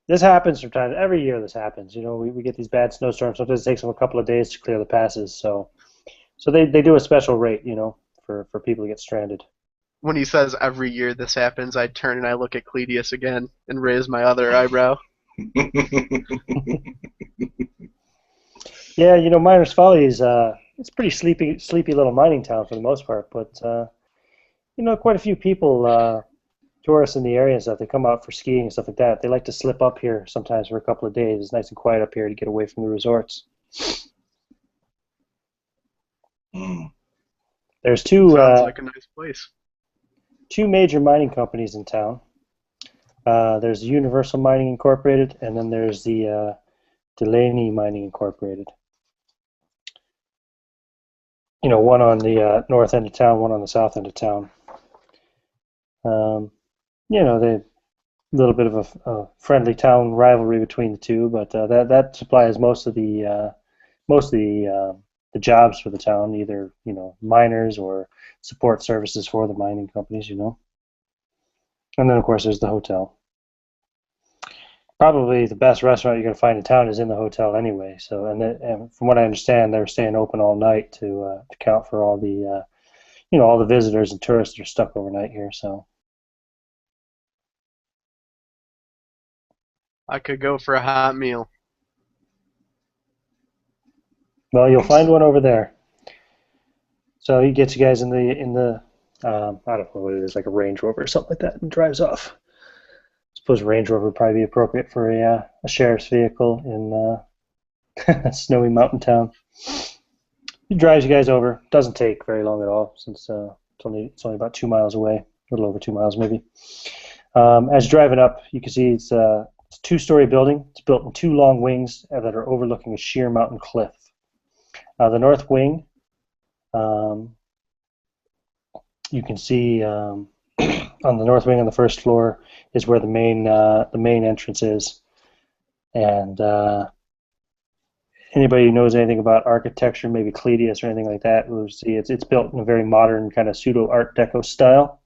This happens from time. Every year this happens. We get these bad snowstorms. Sometimes it takes them a couple of days to clear the passes. So they do a special rate, for people to get stranded. When he says every year this happens, I turn and I look at Cletus again and raise my other eyebrow. Yeah, Miners Folly is it's a pretty sleepy little mining town for the most part, but quite a few people, tourists in the area and stuff, they come out for skiing and stuff like that. They like to slip up here sometimes for a couple of days. It's nice and quiet up here to get away from the resorts. There's Sounds like a nice place. 2 major mining companies in town. There's Universal Mining Incorporated, and then there's the Delaney Mining Incorporated. One on the north end of town, one on the south end of town. They a little bit of a friendly town rivalry between the two, but that supplies most of the jobs for the town, either miners or support services for the mining companies. And then of course there's the hotel. Probably the best restaurant you're going to find in town is in the hotel anyway. So, and from what I understand, they're staying open all night to account for all the all the visitors and tourists that are stuck overnight here. So. I could go for a hot meal. Well, you'll find one over there. So he gets you guys in the I don't know what it is, like a Range Rover or something like that, and drives off. I suppose Range Rover would probably be appropriate for a sheriff's vehicle in a snowy mountain town. He drives you guys over. Doesn't take very long at all, since it's only about 2 miles away, a little over 2 miles maybe. As you're driving up, you can see it's a two-story building. It's built in two long wings that are overlooking a sheer mountain cliff. The north wing, you can see on the north wing on the first floor is where the main entrance is. And anybody who knows anything about architecture, maybe Cleidius or anything like that, will see it's built in a very modern kind of pseudo Art Deco style.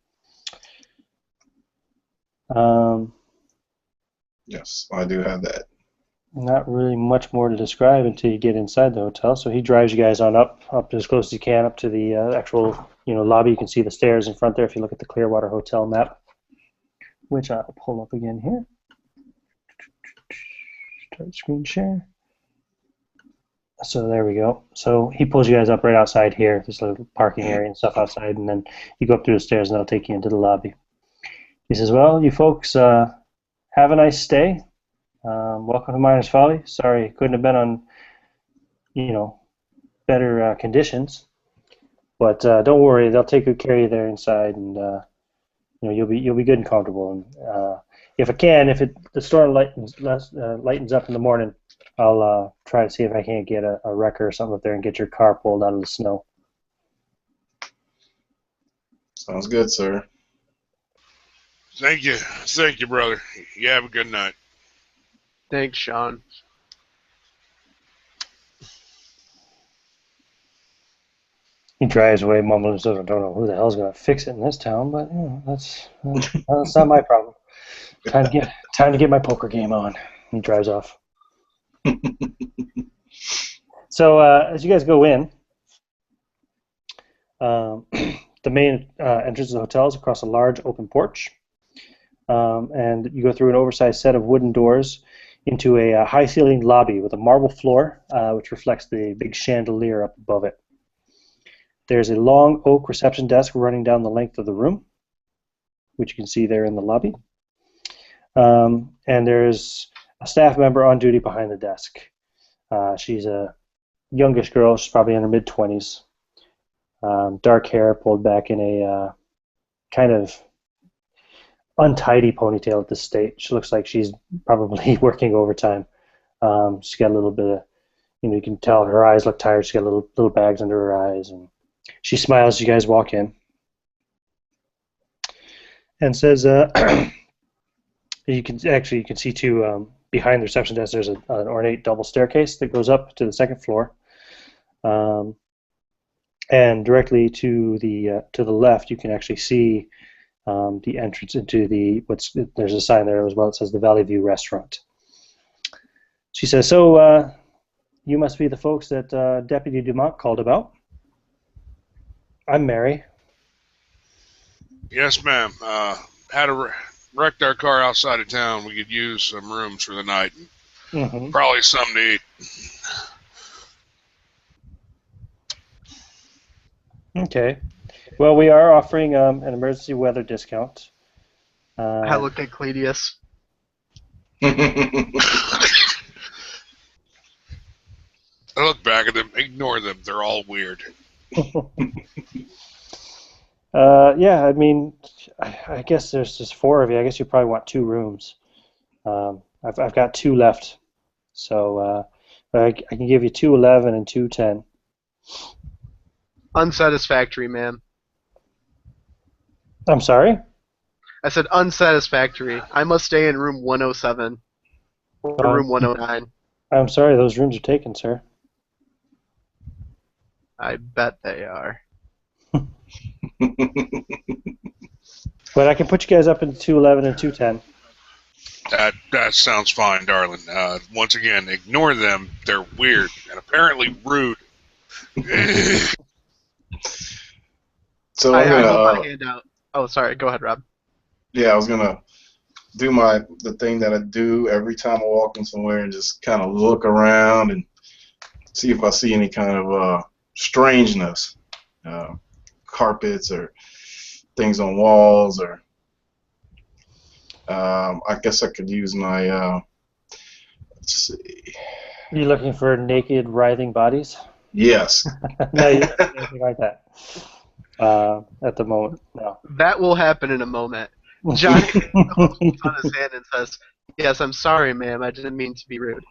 Yes, I do have that. Not really much more to describe until you get inside the hotel. So he drives you guys on up as close as you can, up to the actual lobby. You can see the stairs in front there if you look at the Clearwater Hotel map, which I'll pull up again here. Start screen share. So there we go. So he pulls you guys up right outside here. There's a little parking area and stuff outside, and then you go up through the stairs, and that'll take you into the lobby. He says, "Well, you folks have a nice stay. Welcome to Miners Folly. Sorry, couldn't have been on, better conditions. But don't worry, they'll take good care of you there inside, and you'll be good and comfortable. And if the storm lightens up in the morning, I'll try to see if I can't get a wrecker or something up there and get your car pulled out of the snow." Sounds good, sir. Thank you, brother. You have a good night. Thanks, Sean. He drives away, mumbling, says, "I don't know who the hell's going to fix it in this town, but that's not my problem. Time to get my poker game on." He drives off. So as you guys go in, the main entrance of the hotel is across a large open porch, and you go through an oversized set of wooden doors into a high-ceilinged lobby with a marble floor, which reflects the big chandelier up above it. There's a long oak reception desk running down the length of the room, which you can see there in the lobby. And there's a staff member on duty behind the desk. She's a youngish girl. She's probably in her mid-20s. Dark hair pulled back in a kind of untidy ponytail at this stage. She looks like she's probably working overtime. She's got a little bit of, you can tell her eyes look tired. She's got little bags under her eyes, and she smiles as you guys walk in and says, you can see too, behind the reception desk there's an ornate double staircase that goes up to the second floor, and directly to the left you can actually see the entrance into there's a sign there as well. It says the Valley View Restaurant. She says, "So you must be the folks that Deputy Dumont called about. I'm Mary." Yes, ma'am. Wrecked our car outside of town. We could use some rooms for the night. Mm-hmm. Probably something to eat. Okay. Well, we are offering an emergency weather discount. I look at Cleidius. I look back at them. Ignore them. They're all weird. Yeah, I mean, I guess there's just 4 of you. I guess you probably want 2 rooms. I've got 2 left, so I can give you 211 and 210. Unsatisfactory, ma'am. I'm sorry? I said unsatisfactory. I must stay in room 107 or room 109. I'm sorry, those rooms are taken, sir. I bet they are. But I can put you guys up into 211 and 210. That sounds fine, darling. Once again, ignore them. They're weird and apparently rude. So I I'm hold gonna. my hand out. Oh, sorry. Go ahead, Rob. Yeah, I was gonna do the thing that I do every time I walk in somewhere and just kind of look around and see if I see any kind of strangeness, carpets or things on walls, or I guess I could use my. Let's see. You looking for naked, writhing bodies? Yes. No, you don't see anything like that at the moment. No. That will happen in a moment. Johnny holds on his hand and says, "Yes, I'm sorry, ma'am. I didn't mean to be rude.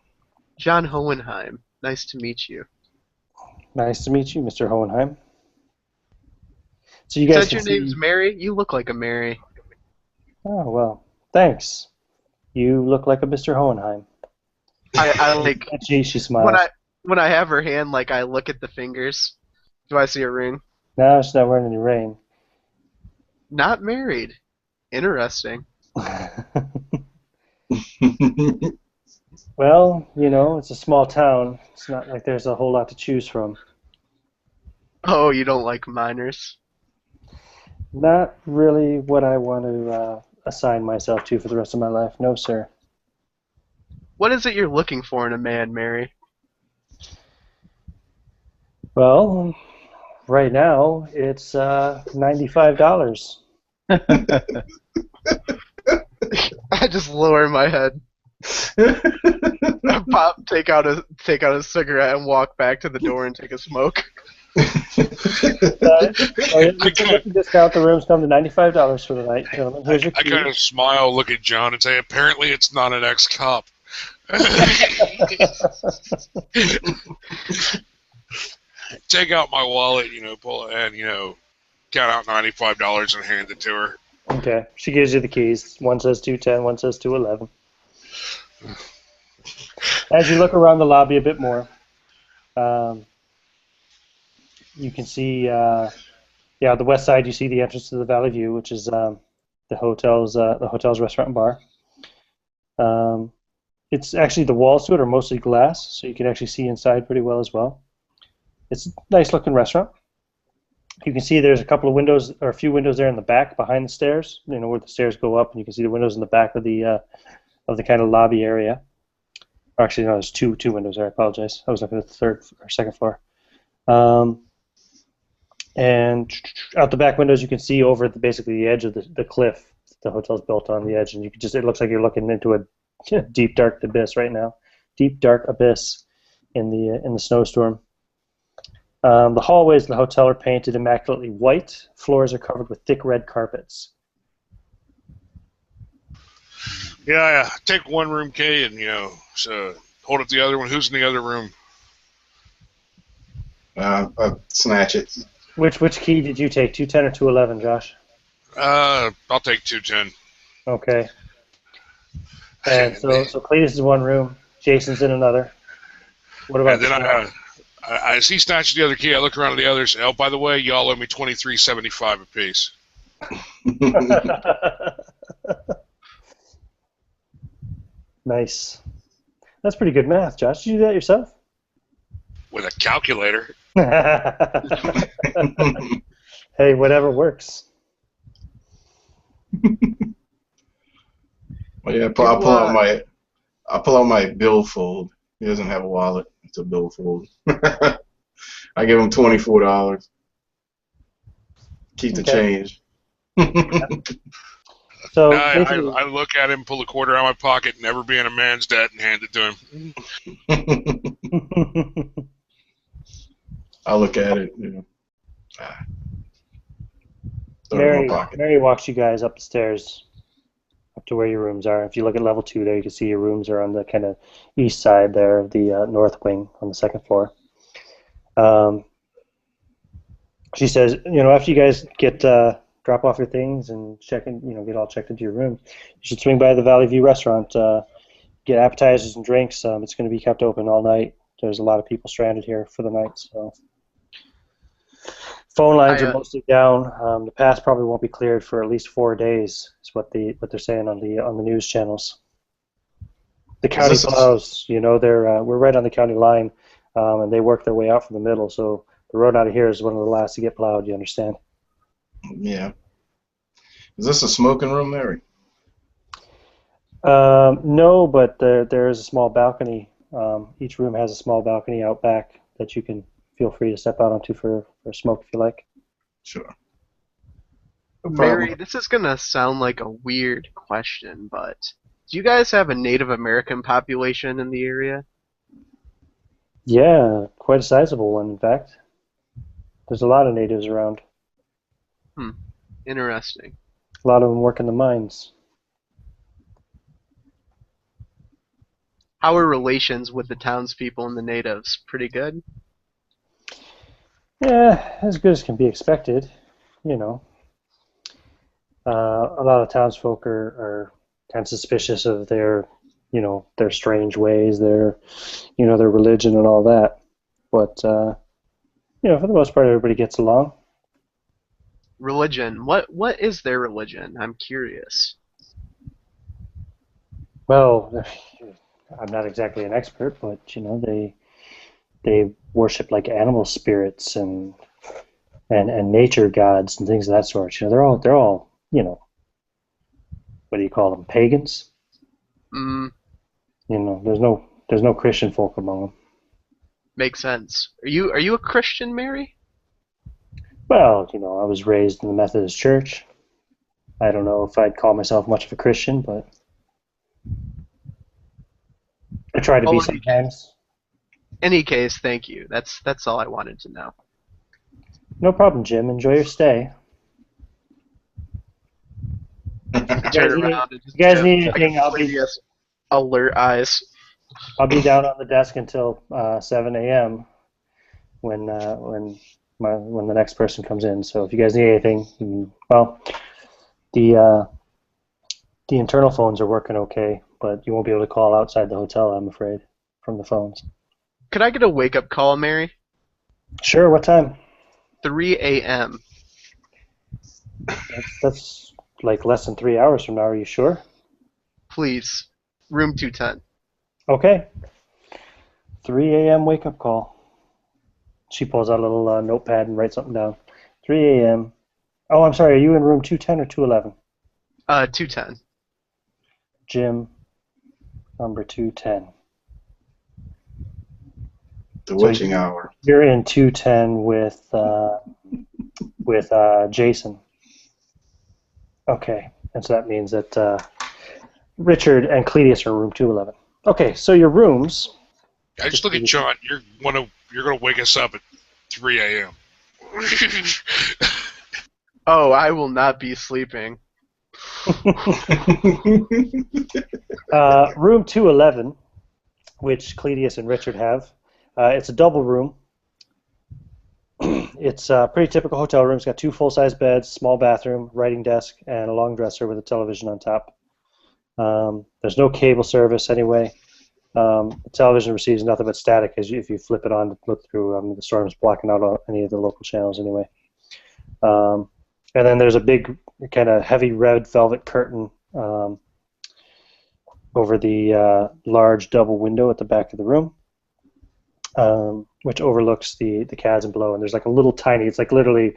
John Hohenheim. Nice to meet you." Nice to meet you, Mr. Hohenheim. So you You guys said can your see. name's Mary? You look like a Mary. Oh well, thanks. You look like a Mr. Hohenheim. I like And she smiles. when I have her hand, like I look at the fingers. Do I see a ring? No, she's not wearing any ring. Not married. Interesting. Well, you know, it's a small town. It's not like there's a whole lot to choose from. Oh, you don't like minors? Not really what I want to assign myself to for the rest of my life. No, sir. What is it you're looking for in a man, Mary? Well, right now it's $95. I just lower my head. Take out a cigarette and walk back to the door and take a smoke. You can discount. The rooms come to $95 for the night, gentlemen. Here's your I key. kind of smile, look at John, and say, apparently it's not an ex-cop. Take out my wallet, pull it, and, count out $95 and hand it to her. Okay. She gives you the keys. One says 210, one says 211. As you look around the lobby a bit more, you can see, the west side. You see the entrance to the Valley View, which is the hotel's restaurant and bar. It's actually, the walls to it are mostly glass, so you can actually see inside pretty well as well. It's a nice looking restaurant. You can see there's a couple of windows, or a few windows there in the back behind the stairs, where the stairs go up, and you can see the windows in the back of the kind of lobby area. Actually, no, there's two windows there. I apologize. I was looking at the third or second floor. And out the back windows, you can see over basically the edge of the cliff. The hotel's built on the edge, and it looks like you're looking into a deep, dark abyss right now. Deep, dark abyss in the snowstorm. The hallways of the hotel are painted immaculately white. Floors are covered with thick red carpets. Yeah. Take one room key and, so hold up the other one. Who's in the other room? Snatch it. Which key did you take, 210 or 211, Josh? I'll take 210. Okay. And so Cletus is in one room. Jason's in another. What about? And then I see snatch the other key. I look around at the others. Oh, by the way, y'all owe me $23.75 apiece. Nice. That's pretty good math, Josh. Did you do that yourself? With a calculator. Hey, whatever works. Well, yeah, I'll pull out my billfold. He doesn't have a wallet. It's a billfold. I give him $24. Keep the change. So I look at him, pull a quarter out of my pocket, never be in a man's debt, and hand it to him. I'll look at it. Throw it in my pocket. Mary walks you guys up the stairs, up to where your rooms are. If you look at level 2 there, you can see your rooms are on the kind of east side there of the north wing on the second floor. She says, after you guys get drop off your things and get all checked into your room, you should swing by the Valley View restaurant, get appetizers and drinks. It's going to be kept open all night. There's a lot of people stranded here for the night, so phone lines are mostly down. The pass probably won't be cleared for at least 4 days, is what they're saying on the news channels. The county plows, we're right on the county line, and they work their way out from the middle. So the road out of here is one of the last to get plowed. You understand? Yeah. Is this a smoking room, Mary? No, but there is a small balcony. Each room has a small balcony out back that you can feel free to step out onto for a smoke if you like. Sure. No Mary, problem. this is gonna sound like a weird question, but do you guys have a Native American population in the area? Yeah, quite a sizable one, in fact. There's a lot of natives around. Hmm, interesting. A lot of them work in the mines. How are relations with the townspeople and the natives? Pretty good? Yeah, as good as can be expected. You know, a lot of townsfolk are kind of suspicious of their, their strange ways, their religion and all that. But for the most part, everybody gets along. Religion. What is their religion? I'm curious. Well, I'm not exactly an expert, but they worship like animal spirits and nature gods and things of that sort. They're all what do you call them? Pagans. Mm, There's no Christian folk among them. makes sense. Are you a Christian, Mary? Well, I was raised in the Methodist Church. I don't know if I'd call myself much of a Christian, but I try to be Well, sometimes. any case, thank you. That's all I wanted to know. No problem, Jim. Enjoy your stay. I You turn guys need, around and just you guys give need anything? Clevius alert eyes. I'll be down on the desk until 7 a.m. when the next person comes in. So if you guys need anything, well, the the internal phones are working okay, but you won't be able to call outside the hotel, I'm afraid, from the phones. Could I get a wake up call, Mary? Sure. What time? 3 a.m. That's like less than 3 hours from now. Are you sure? Please. Room 210. Okay. 3 a.m. wake up call. She pulls out a little notepad and writes something down. 3 a.m. Oh, I'm sorry. Are you in room 210 or 211? 210. Jim, number 210. The So witching hour. you're in 210 with Jason. Okay, and so that means that Richard and Cletus are in room 211. Okay, so your rooms. I just look at John. You're gonna wake us up at 3 a.m. Oh, I will not be sleeping. Room 211, which Cletus and Richard have. It's a double room. It's a pretty typical hotel room. It's got two full-size beds, small bathroom, writing desk, and a long dresser with a television on top. There's no cable service anyway. The television receives nothing but static if you flip it on to look through. The storm's blocking out any of the local channels anyway. And then there's a big kind of heavy red velvet curtain over the large double window at the back of the room, which overlooks the chasm below. And there's like a little tiny. It's like literally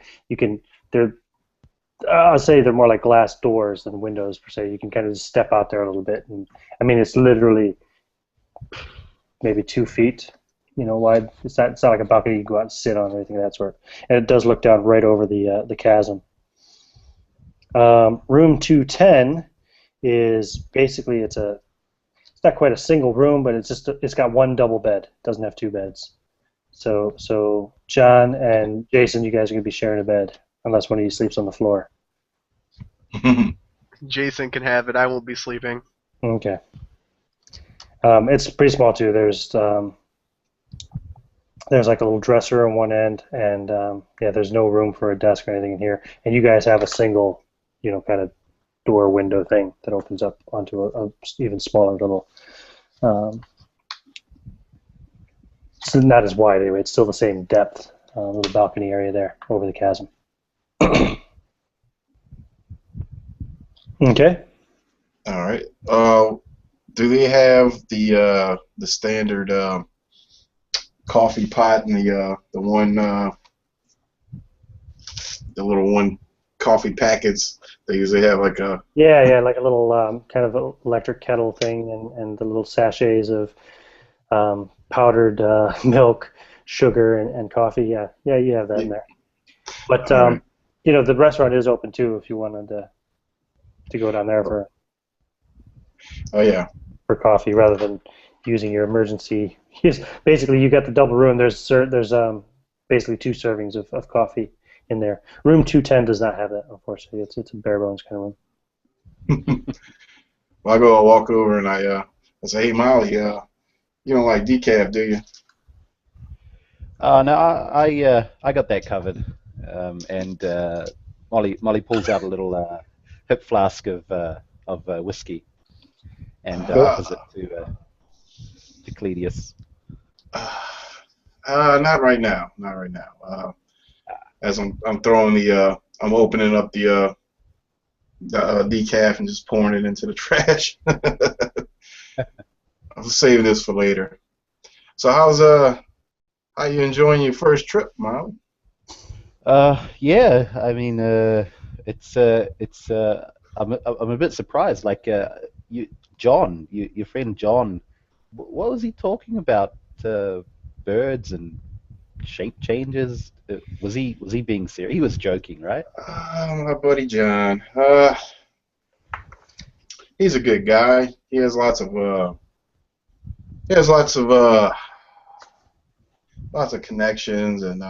I'll say they're more like glass doors than windows per se. You can kind of just step out there a little bit, and it's literally maybe 2 feet, wide. It's not like a balcony you can go out and sit on or anything of that sort. And it does look down right over the chasm. Room 210 is basically it's not quite a single room, but it's got one double bed. It doesn't have two beds. So John and Jason, you guys are gonna be sharing a bed unless one of you sleeps on the floor. Jason can have it. I won't be sleeping. Okay. It's pretty small too. There's like a little dresser on one end, and there's no room for a desk or anything in here. And you guys have a single, kind of door window thing that opens up onto a even smaller little. It's not as wide anyway. It's still the same depth. Little balcony area there over the chasm. Okay. All right. Do they have the standard coffee pot and the little one coffee packets? They usually have like a like a little kind of electric kettle thing, and the little sachets of powdered milk, sugar, and coffee. Yeah, you have that in there. But All right. You know, the restaurant is open too if you wanted to go down there Oh yeah. for coffee rather than using your emergency. Basically, you got the double room. There's basically 2 servings of coffee in there. Room 210 does not have that, unfortunately. It's a bare bones kind of room. Well, I walk over and I say, hey Molly, you don't like decaf, do you? No, I got that covered. And Molly pulls out a little hip flask of whiskey and Uh, offers it to Cledius. Not right now. Not right now. As I'm throwing I'm opening up the decaf and just pouring it into the trash. I'm saving this for later. So how you enjoying your first trip, Molly? Yeah, I mean, I'm a bit surprised. Like, your friend John, what was he talking about? Birds and shape changes? Was he being serious? He was joking, right? My buddy John. He's a good guy. He has lots of connections, and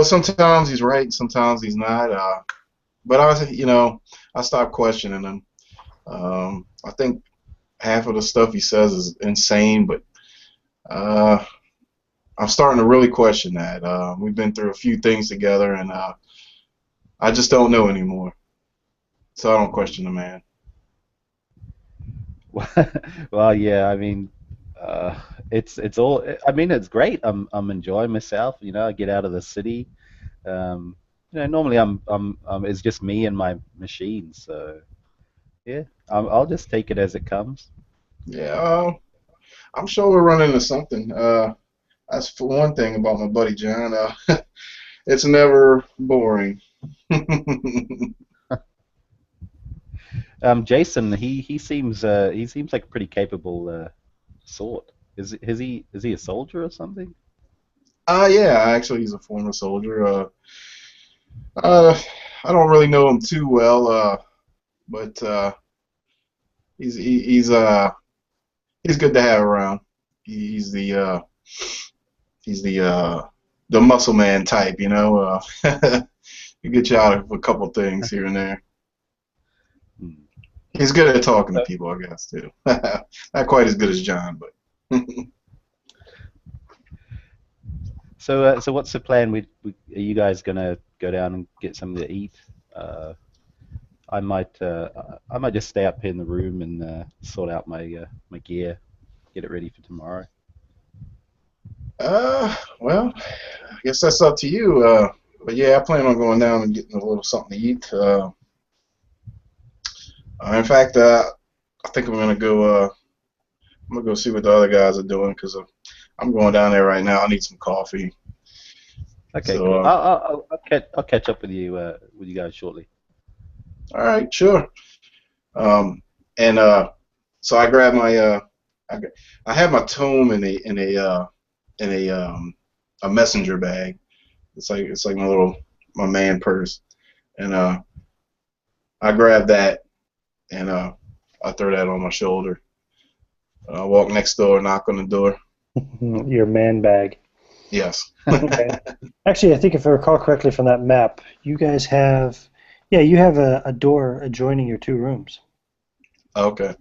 sometimes he's right, sometimes he's not. But I stopped questioning him. I think half of the stuff he says is insane, but I'm starting to really question that. We've been through a few things together, and I just don't know anymore. So I don't question the man. Well, yeah, I mean, it's all. I mean, it's great. I'm enjoying myself. You know, I get out of the city. Normally it's just me and my machine. So yeah, I'll just take it as it comes. Yeah, I'm sure we'll run into something. That's for one thing about my buddy John. It's never boring. Jason, he seems like a pretty capable sort. Is he a soldier or something? Yeah, actually, he's a former soldier. Uh, I don't really know him too well, but he's he, he's good to have around. He's he's the muscle man type, you know. He gets you out of a couple things here and there. Hmm. He's good at talking to people, I guess, too. Not quite as good as John, but. So what's the plan? Are you guys gonna go down and get something to eat? I might just stay up here in the room and sort out my gear, get it ready for tomorrow. Well, I guess that's up to you. But yeah, I plan on going down and getting a little something to eat. In fact, I think I'm gonna go. I'm gonna go see what the other guys are doing because I'm going down there right now. I need some coffee. Okay, So, cool. I'll catch up with you guys shortly. all right, sure. And so I grabbed I have my tome in a messenger bag. It's like my man purse, and I grab that and I throw that on my shoulder. I walk next door, knock on the door. Your man bag. Yes. Okay. Actually, I think if I recall correctly from that map, you guys have, yeah, you have a door adjoining your 2 rooms. Okay.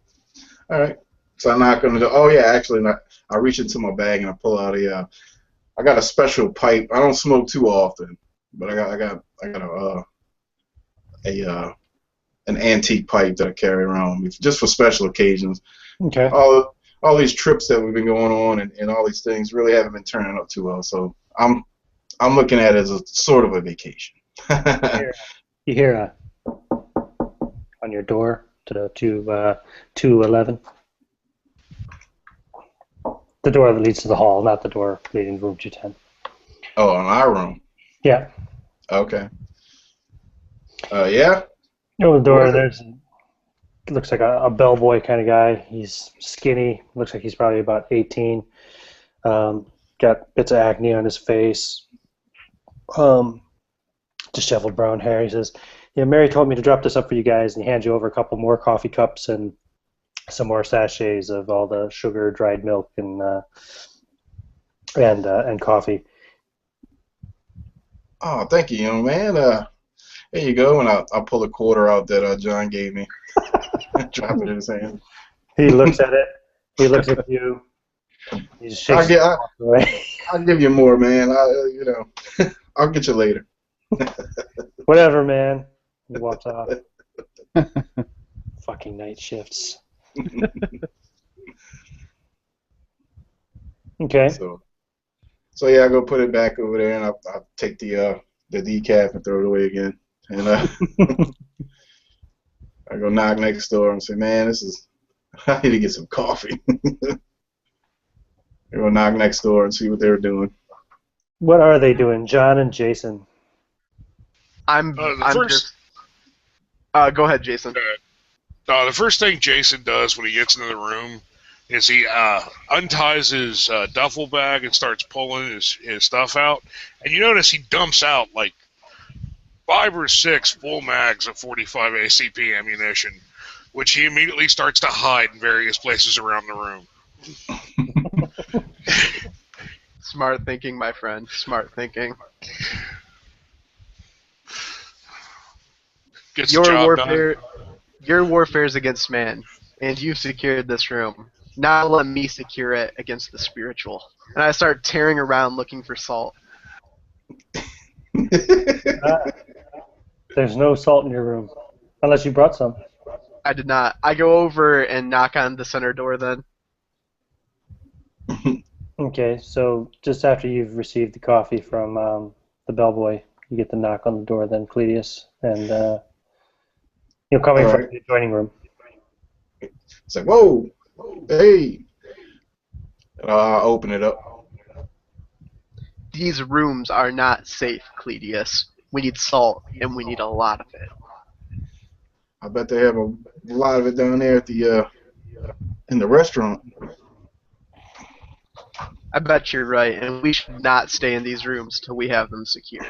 All right. So I knock on the door. Oh yeah, actually, I reach into my bag and I pull out I got a special pipe. I don't smoke too often, but I got an antique pipe that I carry around with me just for special occasions. Okay. All these trips that we've been going on and all these things really haven't been turning out too well. So I'm looking at it as a sort of a vacation. You hear on your door to 211. The door that leads to the hall, not the door leading to room 210. Oh, in our room. Yeah. Okay. Yeah. Oh, the door. Looks like a bellboy kind of guy. He's skinny. Looks like he's probably about 18. Got bits of acne on his face. disheveled brown hair. He says, "Yeah, Mary told me to drop this up for you guys," and he hands you over a couple more coffee cups and some more sachets of all the sugar, dried milk, and coffee. Oh, thank you, young man. Here you go, and I'll pull a quarter out that John gave me. Drop it in his hand. He looks at it. He looks at you. He just shakes his head and walks away. I'll give you more, man. I'll get you later. Whatever, man. He walks off. Fucking night shifts. Okay. So yeah, I go put it back over there, and I'll take the decaf and throw it away again. And I go knock next door and say, "Man, I need to get some coffee." I go knock next door and see what they're doing. What are they doing, John and Jason? Go ahead, Jason. The first thing Jason does when he gets into the room is he unties his duffel bag and starts pulling his stuff out. And you notice he dumps out like 5 or 6 full mags of 45 ACP ammunition, which he immediately starts to hide in various places around the room. Smart thinking, my friend. Smart thinking. Gets the job done. Your warfare is against man, and you've secured this room. Now let me secure it against the spiritual. And I start tearing around looking for salt. There's no salt in your room, unless you brought some. I did not. I go over and knock on the center door then. Okay, so just after you've received the coffee from the bellboy, you get the knock on the door then, Cletus, and coming from the adjoining room. It's like, whoa, hey. And I'll open it up. These rooms are not safe, Cletus. We need salt, and we need a lot of it. I bet they have a lot of it down there at in the restaurant. I bet you're right, and we should not stay in these rooms till we have them secure.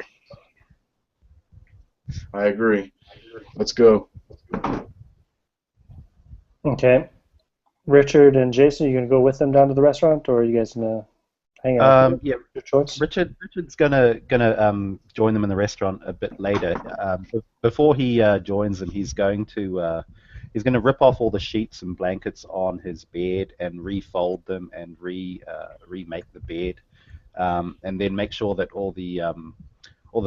I agree. Let's go. Okay. Richard and Jason, are you going to go with them down to the restaurant, or are you guys going to hang out? Yeah, your choice? Richard's gonna join them in the restaurant a bit later. Before he joins them, he's going to rip off all the sheets and blankets on his bed and refold them and remake the bed, and then make sure that all the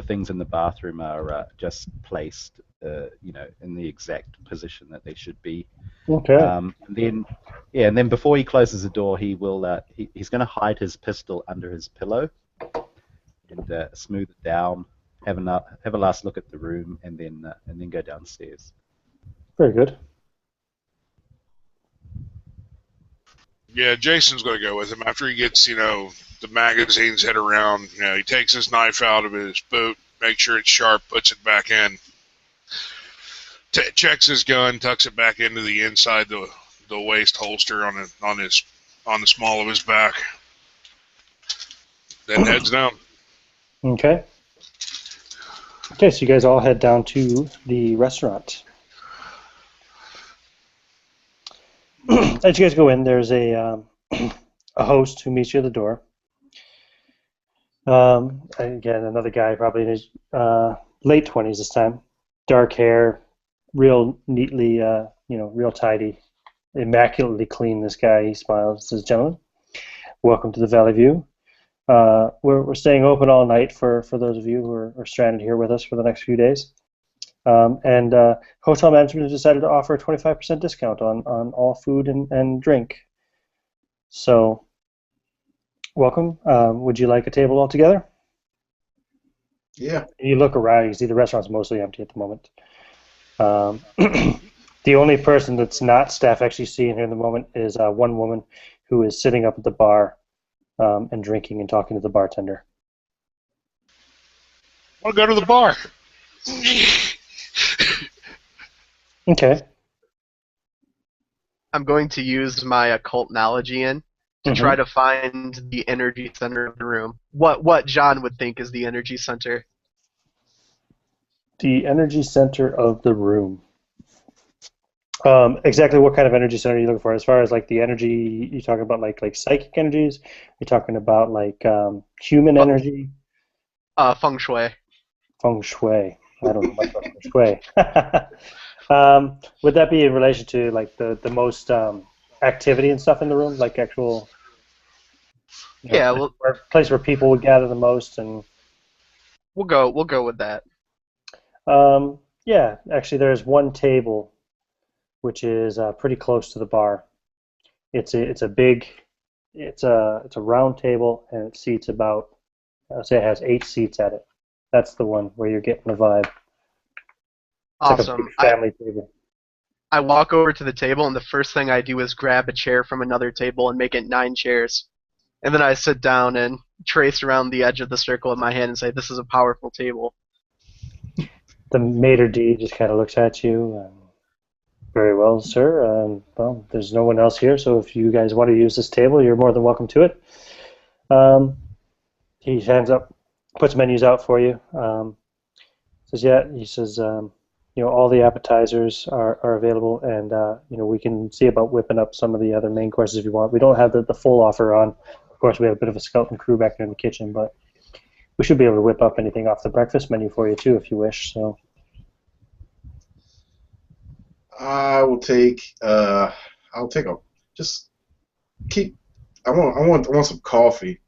things in the bathroom are just placed, in the exact position that they should be. Okay. And then before he closes the door, he's going to hide his pistol under his pillow and smooth it down, have a last look at the room, and then go downstairs. Very good. Yeah, Jason's going to go with him after he gets, the magazines hit around. He takes his knife out of his boot, makes sure it's sharp, puts it back in, checks his gun, tucks it back into the inside the waist holster on the small of his back, then heads down. Okay. Okay, so you guys all head down to the restaurant. As you guys go in, there's a host who meets you at the door. Again, another guy, probably in his late 20s this time. Dark hair, real neatly, real tidy, immaculately clean. This guy, he smiles, says, "Gentlemen, welcome to the Valley View. We're staying open all night for those of you who are stranded here with us for the next few days. And hotel management has decided to offer a 25% discount on all food and drink. So, welcome. Would you like a table altogether?" Yeah. You look around, you see the restaurant's mostly empty at the moment. The only person that's not staff actually seeing here in the moment is one woman who is sitting up at the bar and drinking and talking to the bartender. I want to go to the bar. Okay. I'm going to use my occult knowledge, Ian, to try to find the energy center of the room. What John would think is the energy center. The energy center of the room. Exactly what kind of energy center are you looking for? As far as like the energy, you talking about like psychic energies? You're talking about like human Fu- energy? Feng Shui. Feng shui. I don't know much about feng shui. Would that be in relation to like the most activity and stuff in the room, like actual, Yeah, well, place where people would gather the most and we'll go with that. yeah, actually there's one table which is pretty close to the bar. It's a big it's a round table and it seats about I'll say it has 8 seats at it. That's the one where you're getting the vibe. It's like a big Awesome. family table. I walk over to the table, and the first thing I do is grab a chair from another table and make it 9 chairs. And then I sit down and trace around the edge of the circle with my hand and say, "This is a powerful table." The maitre d' just kind of looks at you. Very well, sir. Well, there's no one else here, so if you guys want to use this table, you're more than welcome to it. Um, he hands up, puts menus out for you. Says, yeah, he says, all the appetizers are available, and we can see about whipping up some of the other main courses if you want. We don't have the full offer on. Of course, we have a bit of a skeleton crew back there in the kitchen, but we should be able to whip up anything off the breakfast menu for you too, if you wish. So. I will take. I'll take a. Just keep. I want some coffee,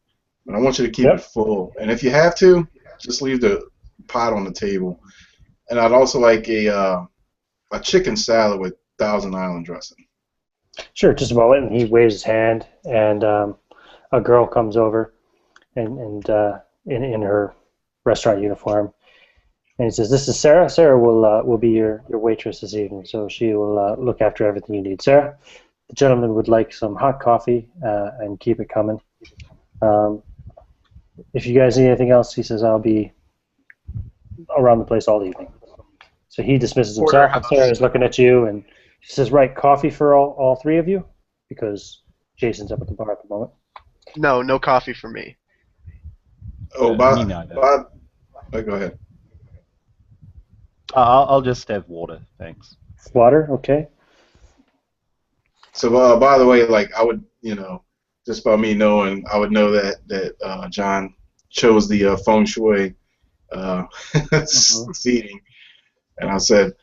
and I want you to keep Yep. it full. And if you have to, just leave the pot on the table. And I'd also like a chicken salad with Thousand Island dressing. Sure, just a moment. And he waves his hand, and a girl comes over, and in her restaurant uniform, and he says, "This is Sarah. Sarah will be your waitress this evening, so she will look after everything you need." Sarah, the gentleman would like some hot coffee and keep it coming. Um, if you guys need anything else, he says, "I'll be around the place all evening." So he dismisses himself, and Sarah is looking at you, and she says, "Right, coffee for all three of you," because Jason's up at the bar at the moment. No coffee for me. Oh, Me neither. go ahead. I'll just have water, thanks. Water, okay. So, by the way, like I would, just by me knowing, I would know that John chose the feng shui seating, and I said,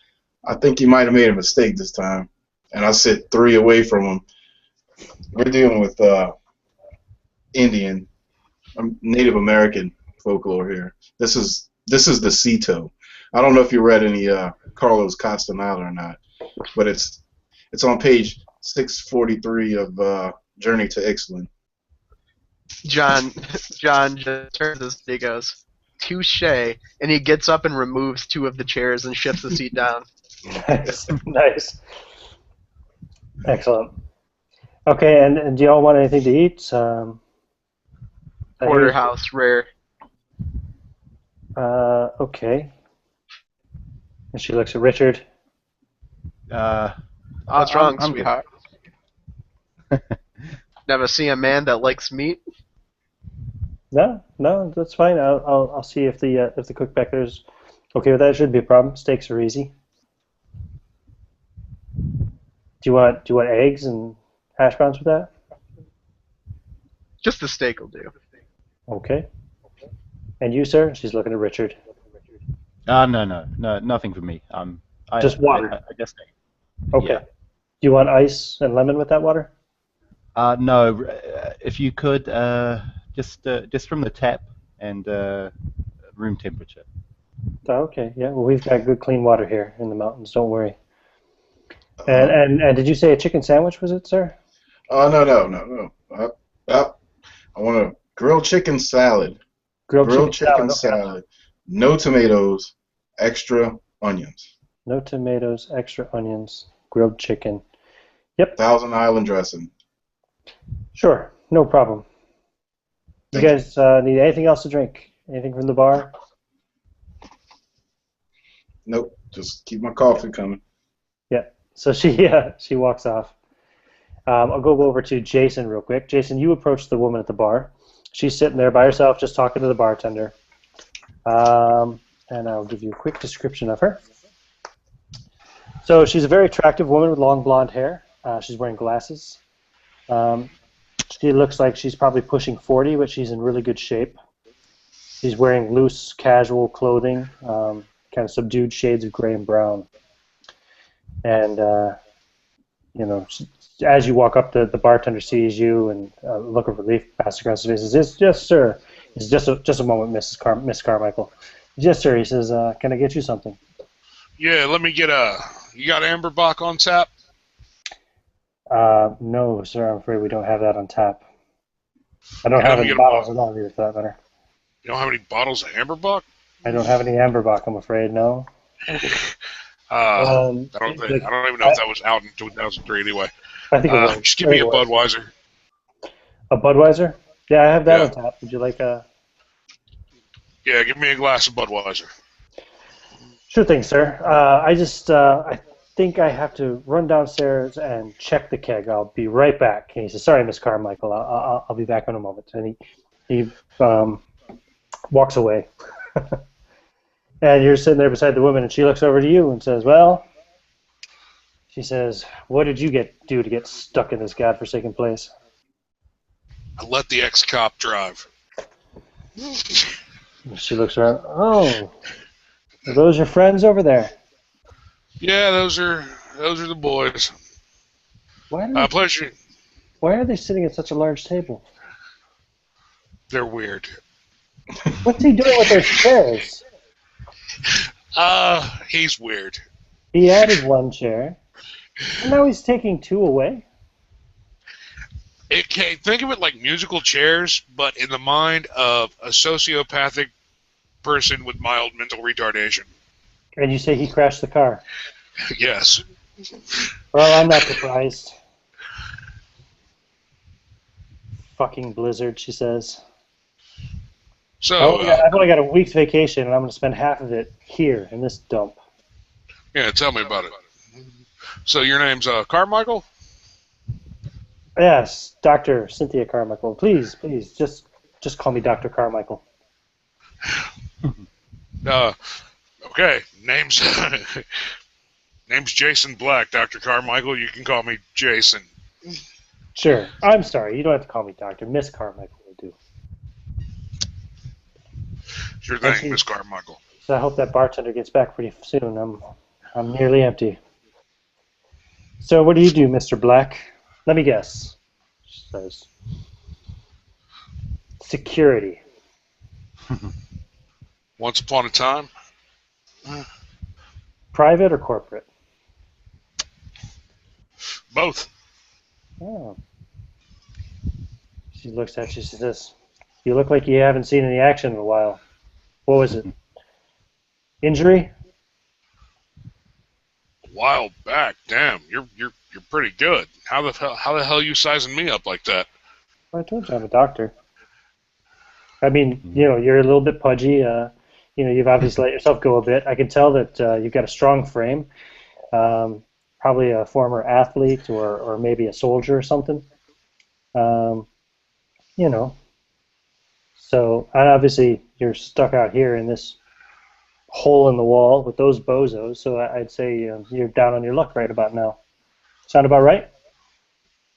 I think you might have made a mistake this time, and I sit 3 away from him. We're dealing with Indian, Native American folklore here. This is the Cito. I don't know if you read any Carlos Castaneda or not, but it's on page 643 of Journey to Ixtlan. John just turns his head and goes, "Touche," and he gets up and removes 2 of the chairs and shifts the seat down. Nice, nice, excellent. Okay, and do y'all want anything to eat? Porterhouse, rare. Okay. And she looks at Richard. What's wrong, I'm sweetheart? Never see a man that likes meat? No, that's fine. I'll see if the cook back there's okay with that. Shouldn't be a problem. Steaks are easy. Do you want eggs and hash browns with that? Just the steak will do. Okay. And you, sir? She's looking at Richard. No, nothing for me. Just water. I guess. Okay. Yeah. Do you want ice and lemon with that water? No, if you could, just from the tap and room temperature. Okay. Yeah. Well, we've got good clean water here in the mountains. Don't worry. And did you say a chicken sandwich? Was it, sir? No. I want a grilled chicken salad. Grilled chicken salad. Salad. No tomatoes, extra onions. No tomatoes, extra onions, grilled chicken. Yep. Thousand Island dressing. Sure, no problem. You Thank guys need anything else to drink? Anything from the bar? Nope. Just keep my coffee coming. Yeah. So she walks off. I'll go over to Jason real quick. Jason, you approach the woman at the bar. She's sitting there by herself, just talking to the bartender. And and I'll give you a quick description of her. So she's a very attractive woman with long blonde hair. She's wearing glasses. She looks like she's probably pushing 40, but she's in really good shape. She's wearing loose, casual clothing, kind of subdued shades of gray and brown. And, as you walk up, the bartender sees you, and a look of relief passes across his face. He says, "Yes, sir." He says, "Just a moment, Miss Carmichael." "Yes, sir." He says, "Can I get you something?" Yeah, let me get you got Amberbach on tap? No, sir. I'm afraid we don't have that on tap. I don't Yeah, have let me any get a bottles at all, either, for that matter. You don't have any bottles of Amberbach? I don't have any Amberbach, I'm afraid. No. I don't even know if that was out in 2003 anyway. I think it was. Just give me a Budweiser. A Budweiser? Yeah, I have that Yeah. on tap. Would you like a... Yeah, give me a glass of Budweiser. Sure thing, sir. I think I have to run downstairs and check the keg. I'll be right back. And he says, "Sorry, Miss Carmichael. I'll be back in a moment." And he walks away. And you're sitting there beside the woman, and she looks over to you and says, "Well," she says, "what did you do to get stuck in this godforsaken place?" I let the ex-cop drive. She looks around. "Oh, are those your friends over there?" Yeah, those are the boys. Pleasure. Why are they sitting at such a large table? They're weird. What's he doing with those chairs? He's weird. He added one chair, and now he's taking two away. Think of it like musical chairs, but in the mind of a sociopathic person with mild mental retardation. And you say he crashed the car. Yes. Well, I'm not surprised. Fucking blizzard, she says. So I've only got a week's vacation, and I'm going to spend half of it here in this dump. Yeah, tell me about it. So your name's Carmichael? Yes, Dr. Cynthia Carmichael. Please, just call me Dr. Carmichael. Okay. Name's Jason Black, Dr. Carmichael. You can call me Jason. Sure. I'm sorry. You don't have to call me Doctor. Miss Carmichael will do. Sure thing, Miss Carmichael. So I hope that bartender gets back pretty soon. I'm nearly empty. So what do you do, Mr. Black? Let me guess. She says. Security. Once upon a time? Private or corporate? Both. Oh. She looks at you. She says, "You look like you haven't seen any action in a while. What was it? Injury?" A while back. Damn, you're pretty good. How the hell are you sizing me up like that? Well, I told you I'm a doctor. I mean, you're a little bit pudgy. You've obviously let yourself go a bit. I can tell that you've got a strong frame. Probably a former athlete or maybe a soldier or something. So, and obviously you're stuck out here in this hole in the wall with those bozos, so I'd say you're down on your luck right about now. Sound about right?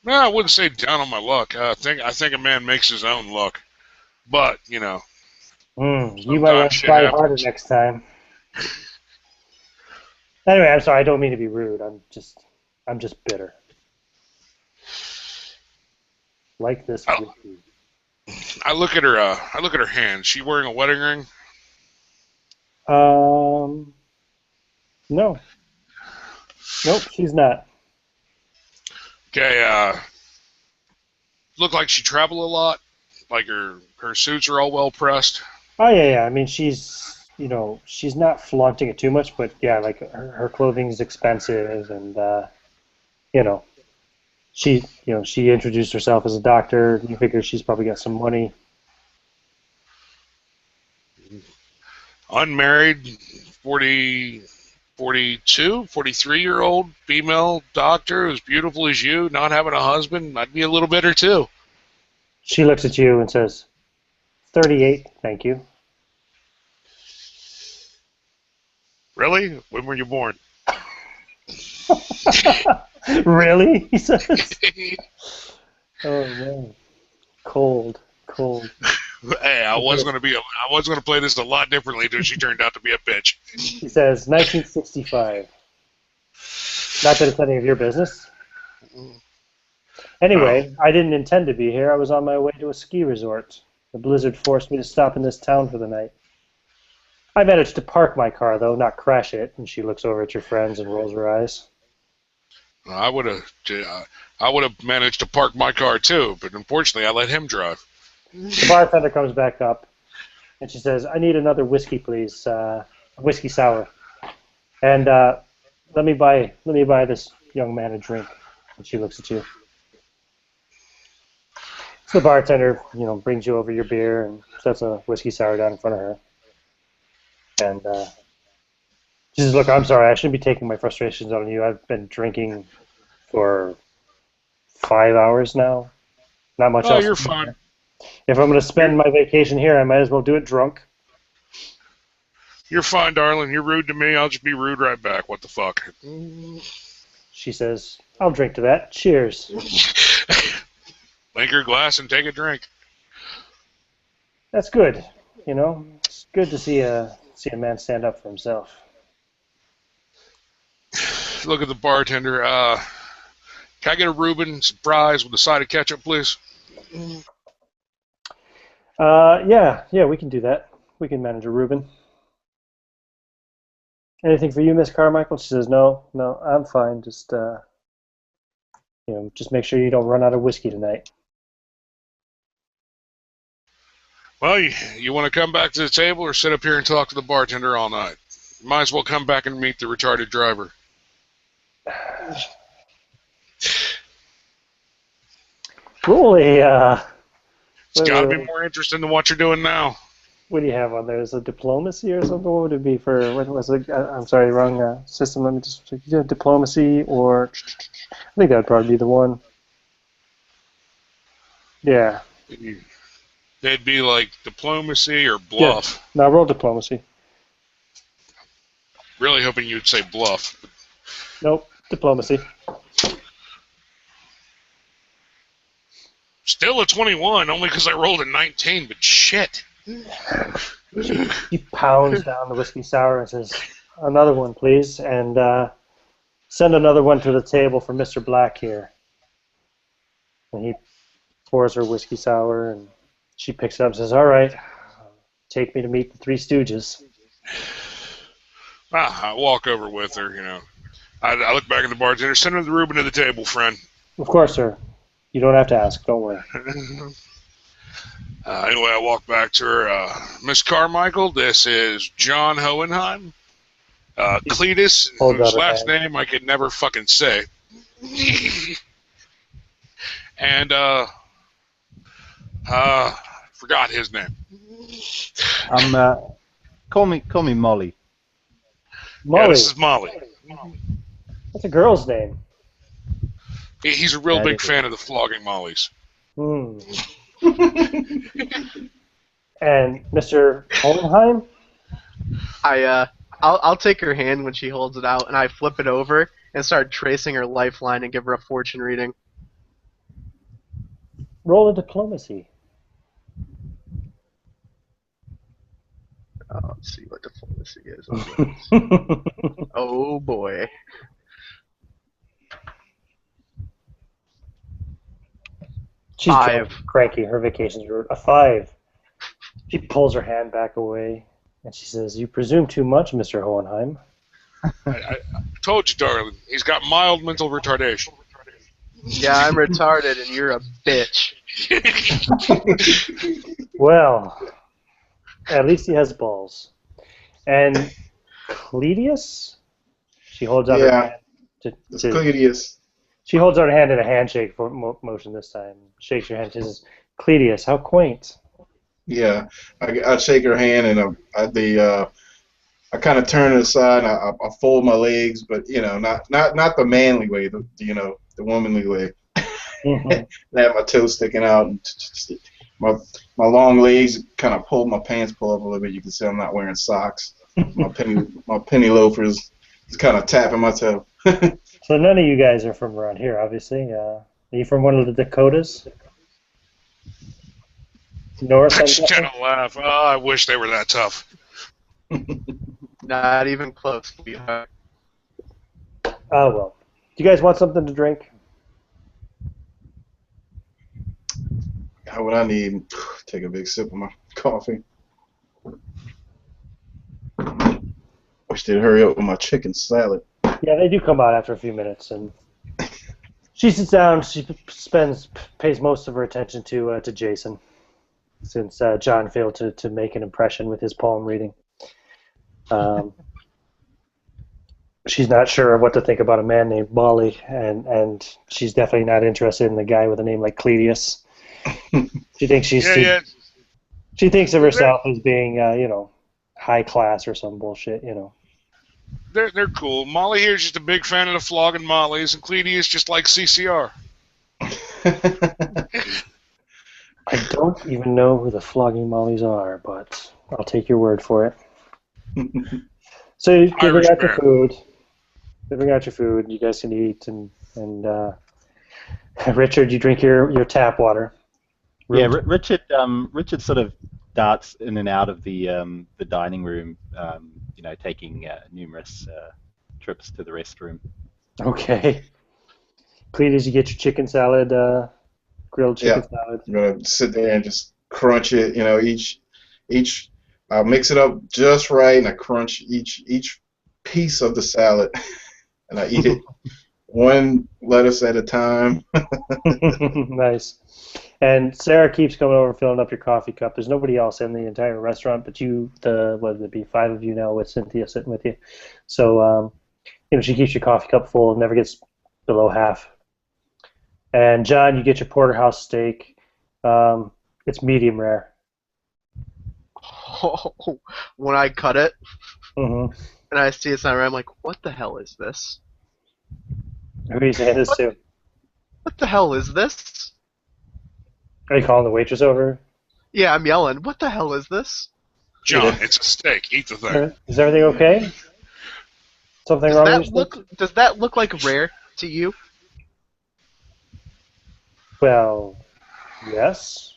No, I wouldn't say down on my luck. I think a man makes his own luck. But, you might want to try harder next time. Anyway, I'm sorry. I don't mean to be rude. I'm just bitter. Like this. I look at her hand. She wearing a wedding ring? No. Nope, she's not. Okay, look like she travel a lot. Like her suits are all well pressed. Oh yeah. I mean, she's not flaunting it too much, but yeah, like her clothing's expensive, and she introduced herself as a doctor. You figure she's probably got some money. Unmarried, 43-year-old female doctor as beautiful as you, not having a husband. I'd be a little bitter too. She looks at you and says, 38, thank you. Really? When were you born? Really? He says. Oh man, cold. Hey, I was gonna play this a lot differently until she turned out to be a bitch. He says 1965. Not that it's any of your business. Anyway, I didn't intend to be here. I was on my way to a ski resort. The blizzard forced me to stop in this town for the night. I managed to park my car, though, not crash it. And she looks over at your friends and rolls her eyes. I would have managed to park my car too, but unfortunately, I let him drive. The bartender comes back up, and she says, "I need another whiskey, please. Whiskey sour. And let me buy this young man a drink." And she looks at you. So the bartender, brings you over your beer and sets a whiskey sour down in front of her. And she says, "Look, I'm sorry. I shouldn't be taking my frustrations on you. I've been drinking for 5 hours now. Not much else. Oh, you're fine. If I'm going to spend my vacation here, I might as well do it drunk." You're fine, darling. You're rude to me. I'll just be rude right back. What the fuck? She says, "I'll drink to that. Cheers." Link your glass and take a drink. That's good. It's good to see a man stand up for himself. Look at the bartender. Can I get a Reuben surprise with a side of ketchup, please? Yeah, we can do that. We can manage a Reuben. Anything for you, Miss Carmichael? She says, No, I'm fine. Just just make sure you don't run out of whiskey tonight. Well, you want to come back to the table or sit up here and talk to the bartender all night? Might as well come back and meet the retarded driver. Roll a. It's got to be more interesting than what you're doing now. What do you have on there? Is it diplomacy or something? What would it be for? What was it? I'm sorry, wrong system. Let me just check. Diplomacy or I think that would probably be the one. Yeah. They'd be like diplomacy or bluff. Yeah. No, roll diplomacy. Really hoping you'd say bluff. Nope, diplomacy. Still a 21, only because I rolled a 19, but shit. He pounds down the whiskey sour and says, "Another one, please, and send another one to the table for Mr. Black here." And he pours her whiskey sour, and she picks it up and says, "All right, take me to meet the Three Stooges." I walk over with her, I look back at the bartender. Send her the Reuben to the table, friend. Of course, sir. You don't have to ask. Don't worry. Anyway, I walk back to her. Miss Carmichael, this is John Hohenheim. Cletus, whose last name I could never fucking say. And, forgot his name. Call me Molly. Molly. Yeah, this is Molly. That's a girl's name. He's a real big fan of the flogging mollies. Hmm. And Mr. Hohenheim? I'll take her hand when she holds it out, and I flip it over and start tracing her lifeline and give her a fortune reading. Roll a diplomacy. Let's see what diplomacy is. Oh boy. She's 5. Cranky. Her vacations were a 5. She pulls her hand back away, and she says, "You presume too much, Mr. Hohenheim." I told you, darling. He's got mild mental retardation. Yeah, I'm retarded, and you're a bitch. Well, at least he has balls. And Cletus? She holds out her hand. It's Cletus. She holds out her hand in a handshake motion this time. Shakes your hand. She says, "Cletus, how quaint." Yeah, I shake her hand, and I kind of turn to the side. And I fold my legs, but not the manly way, the womanly way. Mm-hmm. I have my toes sticking out, and my long legs kind of my pants pull up a little bit. You can see I'm not wearing socks. my penny loafers is kind of tapping my toe. So none of you guys are from around here, obviously. Are you from one of the Dakotas? North, I I'm just kind guessing? of laugh. Oh, I wish they were that tough. Not even close, sweetheart. Oh, well. Do you guys want something to drink? How would I need? Take a big sip of my coffee. Wish they'd hurry up with my chicken salad. Yeah, they do come out after a few minutes, and she sits down. She pays most of her attention to Jason, since John failed to make an impression with his palm reading. She's not sure what to think about a man named Molly, and she's definitely not interested in the guy with a name like Cledius. She thinks Yeah. she thinks of herself as being high class or some bullshit, They're cool. Molly here's just a big fan of the flogging Mollies, and Cletus just like CCR. I don't even know who the flogging mollies are, but I'll take your word for it. So they bring Irish out your bear. food. They bring out your food. You guys can eat, and Richard, you drink your tap water. Yeah, Richard sort of darts in and out of the dining room, taking numerous trips to the restroom. Okay. Cletus, you get your chicken salad, grilled chicken salad. I'm gonna sit there and just crunch it. Each I'll mix it up just right, and I crunch each piece of the salad, and I eat it one lettuce at a time. Nice. And Sarah keeps coming over filling up your coffee cup. There's nobody else in the entire restaurant but you, what would it be, 5 of you now with Cynthia sitting with you. So, she keeps your coffee cup full, never gets below half. And John, you get your porterhouse steak. It's medium rare. When I cut it Mm-hmm. and I see it's not right, I'm like, what the hell is this? Who are you saying this to? What the hell is this? Are you calling the waitress over? Yeah, I'm yelling, what the hell is this? John, it's a steak. Eat the thing. Is everything okay? Something Does wrong that with your steak? does that look like rare to you? Well, yes.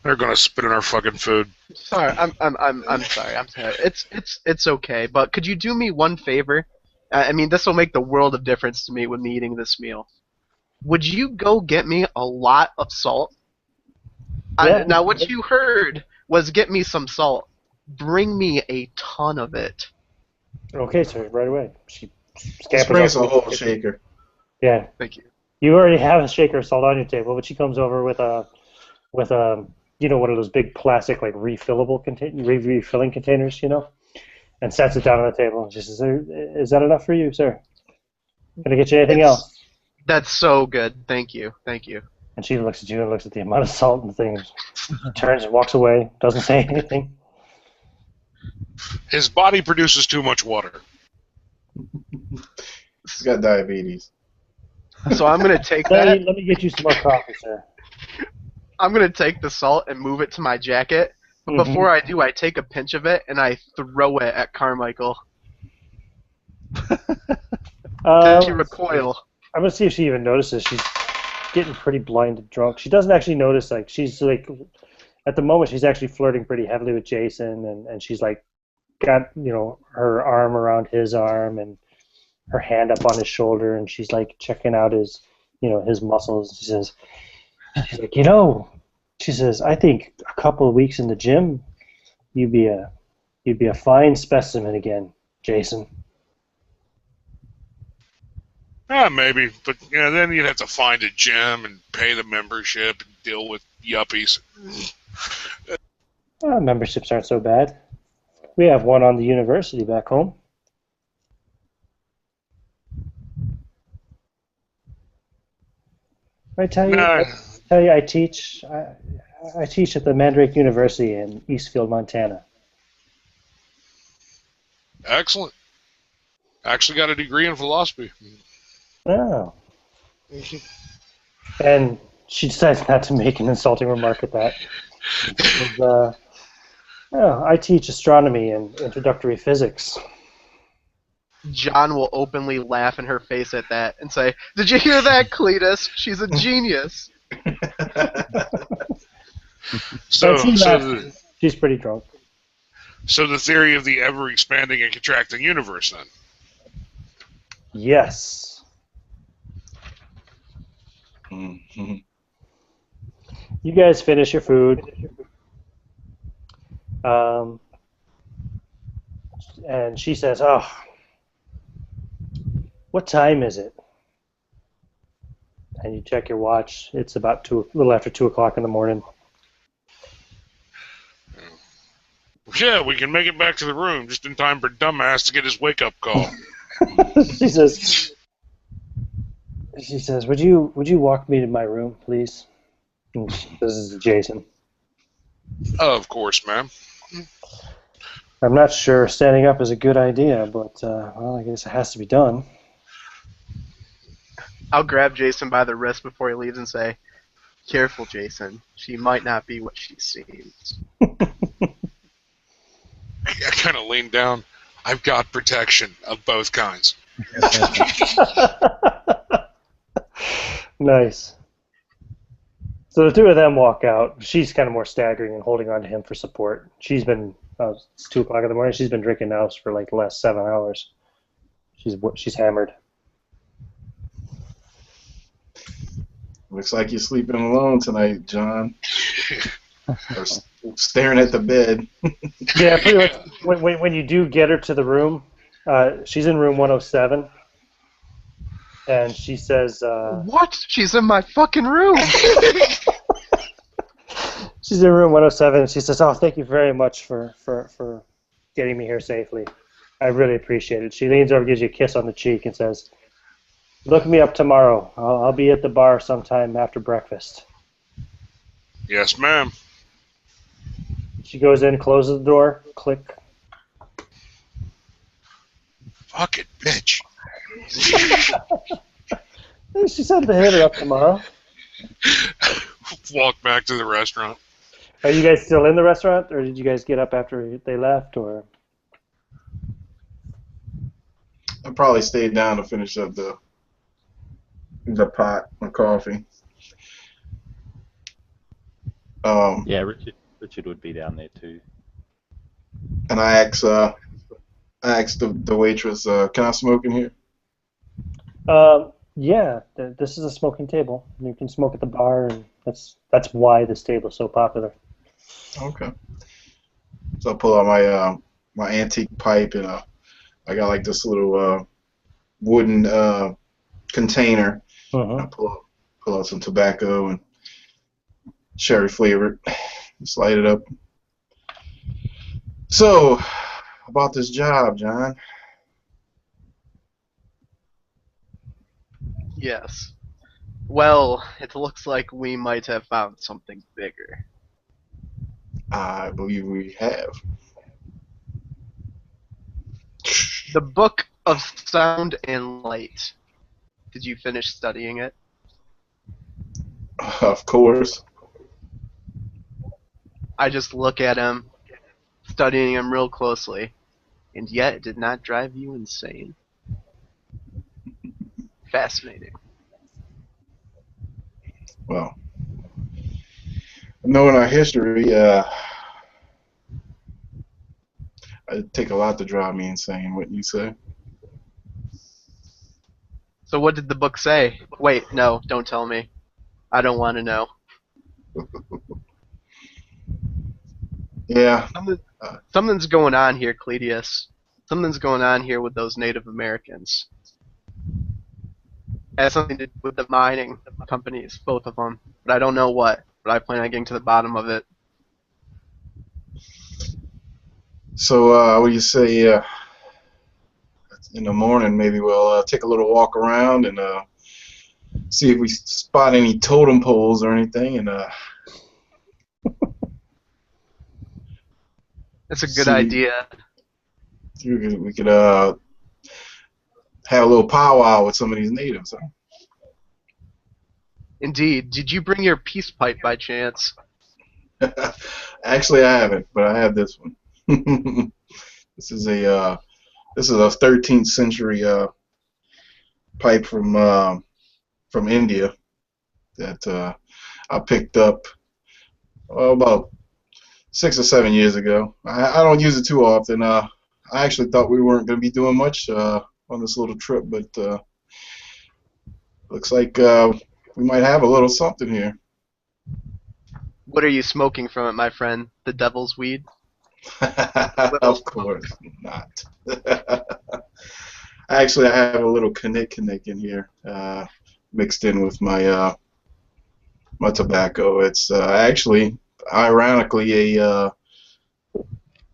They're gonna spit in our fucking food. Sorry, I'm sorry. I'm sorry. It's okay. But could you do me one favor? I mean, this will make the world of difference to me with me eating this meal. Would you go get me a lot of salt? Yeah. Now, what you heard was get me some salt. Bring me a ton of it. Okay, sir, right away. She Just scampers bring up us a whole shaker. Yeah. Thank you. You already have a shaker of salt on your table, but she comes over with a one of those big plastic refilling containers, and sets it down on the table. And she says, "Is that enough for you, sir? Can I get you anything else?" That's so good. Thank you. Thank you. And she looks at you and looks at the amount of salt in the thing, turns and walks away, doesn't say anything. His body produces too much water. He's got diabetes. So I'm gonna take Let that. me get you some more coffee, sir. I'm gonna take the salt and move it to my jacket. But Mhm. before I do, I take a pinch of it and I throw it at Carmichael. She recoil. I'm gonna see if she even notices. She's getting pretty blinded drunk. She doesn't actually notice. She's at the moment she's actually flirting pretty heavily with Jason, and she's got her arm around his arm and her hand up on his shoulder, and she's checking out his his muscles. She's like, she says, I think a couple of weeks in the gym, you'd be a fine specimen again, Jason. Maybe, but then you'd have to find a gym and pay the membership and deal with yuppies. Memberships aren't so bad. We have one on the university back home. I tell you, Nah, I teach. I teach at the Mandrake University in Eastfield, Montana. excellent. Actually got a degree in philosophy. Oh. And she decides not to make an insulting remark at that. Because, Oh, I teach astronomy and introductory physics. John will openly laugh in her face at that and say, "Did you hear that, Cletus? She's a genius." So, And she so laughs. the She's pretty drunk. so the theory of the ever expanding and contracting universe, then. Yes. Mhm. You guys finish your food. Um, and she says, "Oh, what time is it?" And you check your watch. It's about a little after 2 o'clock in the morning. Yeah, we can make it back to the room just in time for dumbass to get his wake-up call. she says, "Would you walk me to my room, please?" And this is Jason. Of course, ma'am. I'm not sure standing up is a good idea, but well, I guess it has to be done. I'll grab Jason by the wrist before he leaves and say, "Careful, Jason. She might not be what she seems." I kind of lean down. I've got protection of both kinds. Nice. So the two of them walk out. She's kind of more staggering and holding on to him for support. She's been it's 2 o'clock in the morning. She's been drinking now for like the last 7 hours. She's hammered. Looks like you're sleeping alone tonight, John. Or staring at the bed. Yeah, pretty much. When you do get her to the room, she's in room 107, and she says, What? She's in my fucking room! she's in room 107, and she says, "Oh, thank you very much for getting me here safely. I really appreciate it." She leans over, gives you a kiss on the cheek, and says, "Look me up tomorrow. I'll be at the bar sometime after breakfast." Yes, ma'am. She goes in, closes the door, click. Fucking bitch. She said to hit her up tomorrow. Walk back to the restaurant. Are you guys still in the restaurant, or did you guys get up after they left, or? I probably stayed down to finish up the pot of coffee. Yeah, Richard would be down there too. And I asked the waitress, "Can I smoke in here?" Yeah, this is a smoking table. You can smoke at the bar, and that's why this table is so popular. Okay. So I pull out my antique pipe, and I got like this little wooden container. I pull out some tobacco and cherry flavored. Just light it up. So, about this job, John. Yes. Well, it looks like we might have found something bigger. I believe we have. The Book of Sound and Light. Did you finish studying it? Of course. I just look at him, studying him real closely, and yet it did not drive you insane. Fascinating. Well, knowing our history, it'd take a lot to drive me insane, wouldn't you say? So what did the book say? Wait, no, don't tell me. I don't want to know. Yeah. Something's going on here, Cledius. Something's going on here with those Native Americans. It has something to do with the mining companies, both of them. But I don't know what. But I plan on getting to the bottom of it. So, what do you say? In the morning, maybe we'll take a little walk around and see if we spot any totem poles or anything, and That's a good idea. We could have a little powwow with some of these natives. Huh? Indeed. Did you bring your peace pipe by chance? Actually, I haven't, but I have this one. This is a 13th century pipe from India that I picked up about 6 or 7 years ago. I don't use it too often. I actually thought we weren't going to be doing much on this little trip, but looks like we might have a little something here. What are you smoking from it, my friend? The devil's weed? Of course not. Actually, I have a little Kinnick in here, mixed in with my my tobacco. It's actually, ironically, a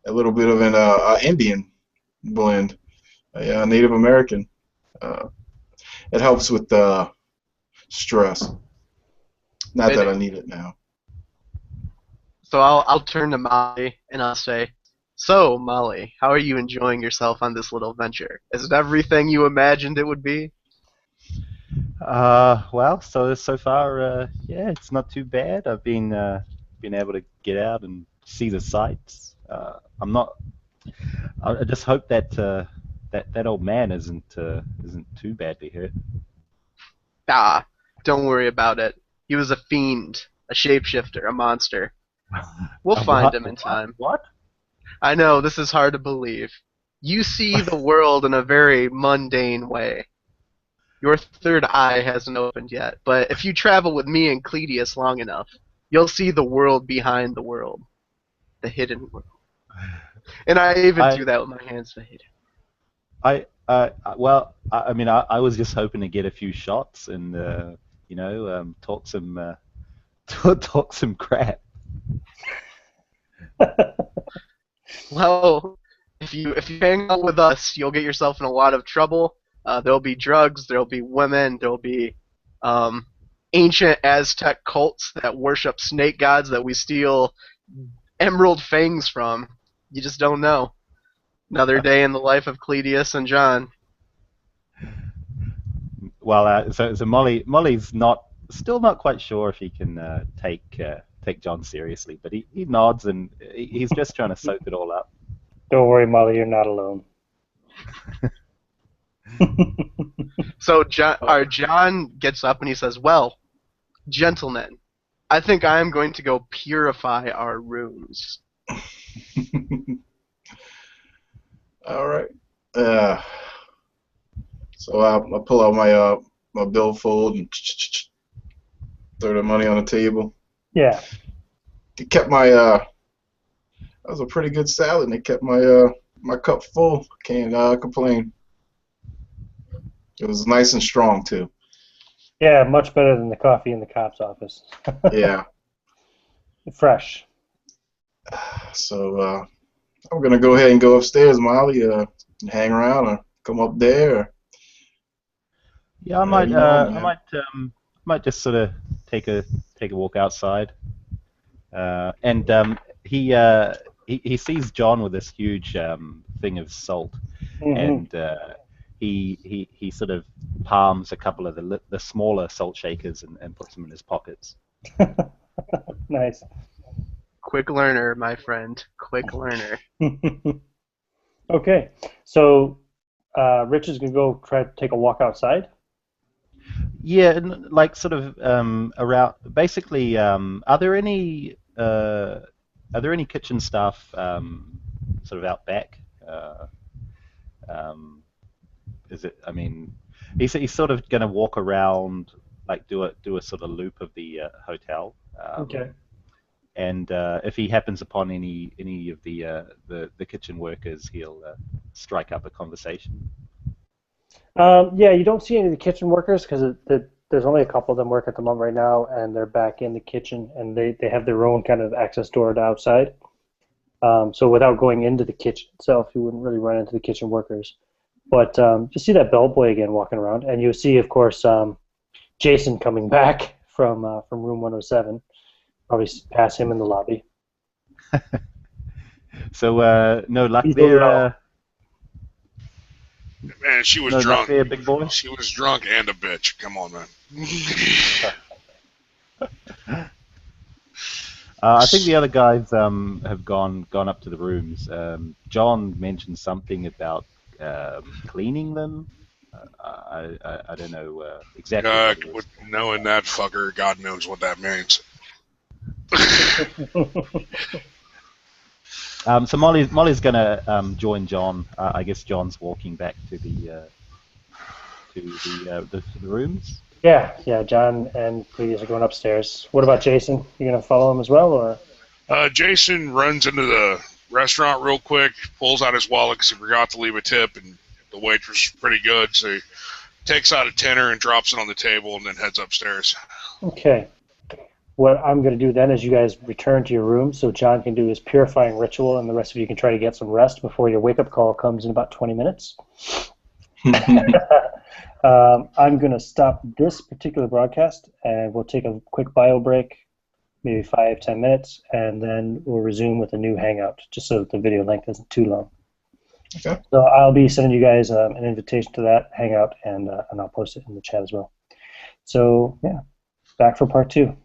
little bit of an Indian blend, a Native American. It helps with stress. Not that I need it now. So I'll turn to Molly and I'll say, so Molly, how are you enjoying yourself on this little venture? Is it everything you imagined it would be? Well, so far, yeah, it's not too bad. I've been able to get out and see the sights. I'm not. I just hope that that old man isn't too badly hurt. Ah, don't worry about it. He was a fiend, a shapeshifter, a monster. We'll find him in time. What? I know, this is hard to believe. You see the world in a very mundane way. Your third eye hasn't opened yet, but if you travel with me and Cledius long enough, you'll see the world behind the world. The hidden world. And I even do that with my hands, the hidden. Well, I mean, I was just hoping to get a few shots and, you know, talk some talk some crap. Well, if you hang out with us, you'll get yourself in a lot of trouble. There'll be drugs, there'll be women, there'll be ancient Aztec cults that worship snake gods that we steal emerald fangs from. You just don't know. Another day in the life of Cledius and John. Well, so Molly's still not quite sure if he can take John seriously, but he nods and he's just trying to soak it all up. Don't worry, Molly, you're not alone. So John gets up and he says, well, gentlemen, I think I am going to go purify our rooms. All right. So I pull out my billfold and throw the money on the table. Yeah. It kept my that was a pretty good salad, and it kept my my cup full. Can't complain. It was nice and strong too. Yeah, much better than the coffee in the cop's office. Yeah. Fresh. So I'm gonna go ahead and go upstairs, Molly, and hang around or come up there. Or, yeah, I might just sort of take a walk outside. And he sees John with this huge thing of salt, and he sort of palms a couple of the smaller salt shakers and puts them in his pockets. Nice. Quick learner, my friend. Quick learner. Okay, so Rich is gonna go try to take a walk outside. Yeah, and like sort of around. Basically, are there any kitchen staff sort of out back? Is it? I mean, he's sort of going to walk around, like do a sort of loop of the hotel. Okay. And if he happens upon any of the kitchen workers, he'll strike up a conversation. Yeah, you don't see any of the kitchen workers because there's only a couple of them work at the moment right now, and they're back in the kitchen, and they have their own kind of access door to outside. So without going into the kitchen itself, you wouldn't really run into the kitchen workers. But you see that bellboy again walking around, and you see, of course, Jason coming back from room 107. Probably pass him in the lobby. So no luck there. Man, she was No drunk. luck there, big boy. She was drunk and a bitch. Come on, man. I think the other guys have gone up to the rooms. John mentioned something about cleaning them. I don't know exactly what it is. Knowing that fucker, God knows what that means. So Molly's gonna join John. I guess John's walking back to the rooms. Yeah. John and Cletus are going upstairs. What about Jason? You gonna follow him as well, or? Jason runs into the restaurant real quick, pulls out his wallet because he forgot to leave a tip, and the waitress was pretty good, so he takes out a tenner and drops it on the table and then heads upstairs. Okay. What I'm going to do then is you guys return to your room so John can do his purifying ritual and the rest of you can try to get some rest before your wake-up call comes in about 20 minutes. I'm going to stop this particular broadcast and we'll take a quick bio break, maybe 5-10 minutes, and then we'll resume with a new hangout just so that the video length isn't too long. Okay. So I'll be sending you guys an invitation to that hangout and I'll post it in the chat as well. So yeah, back for part 2.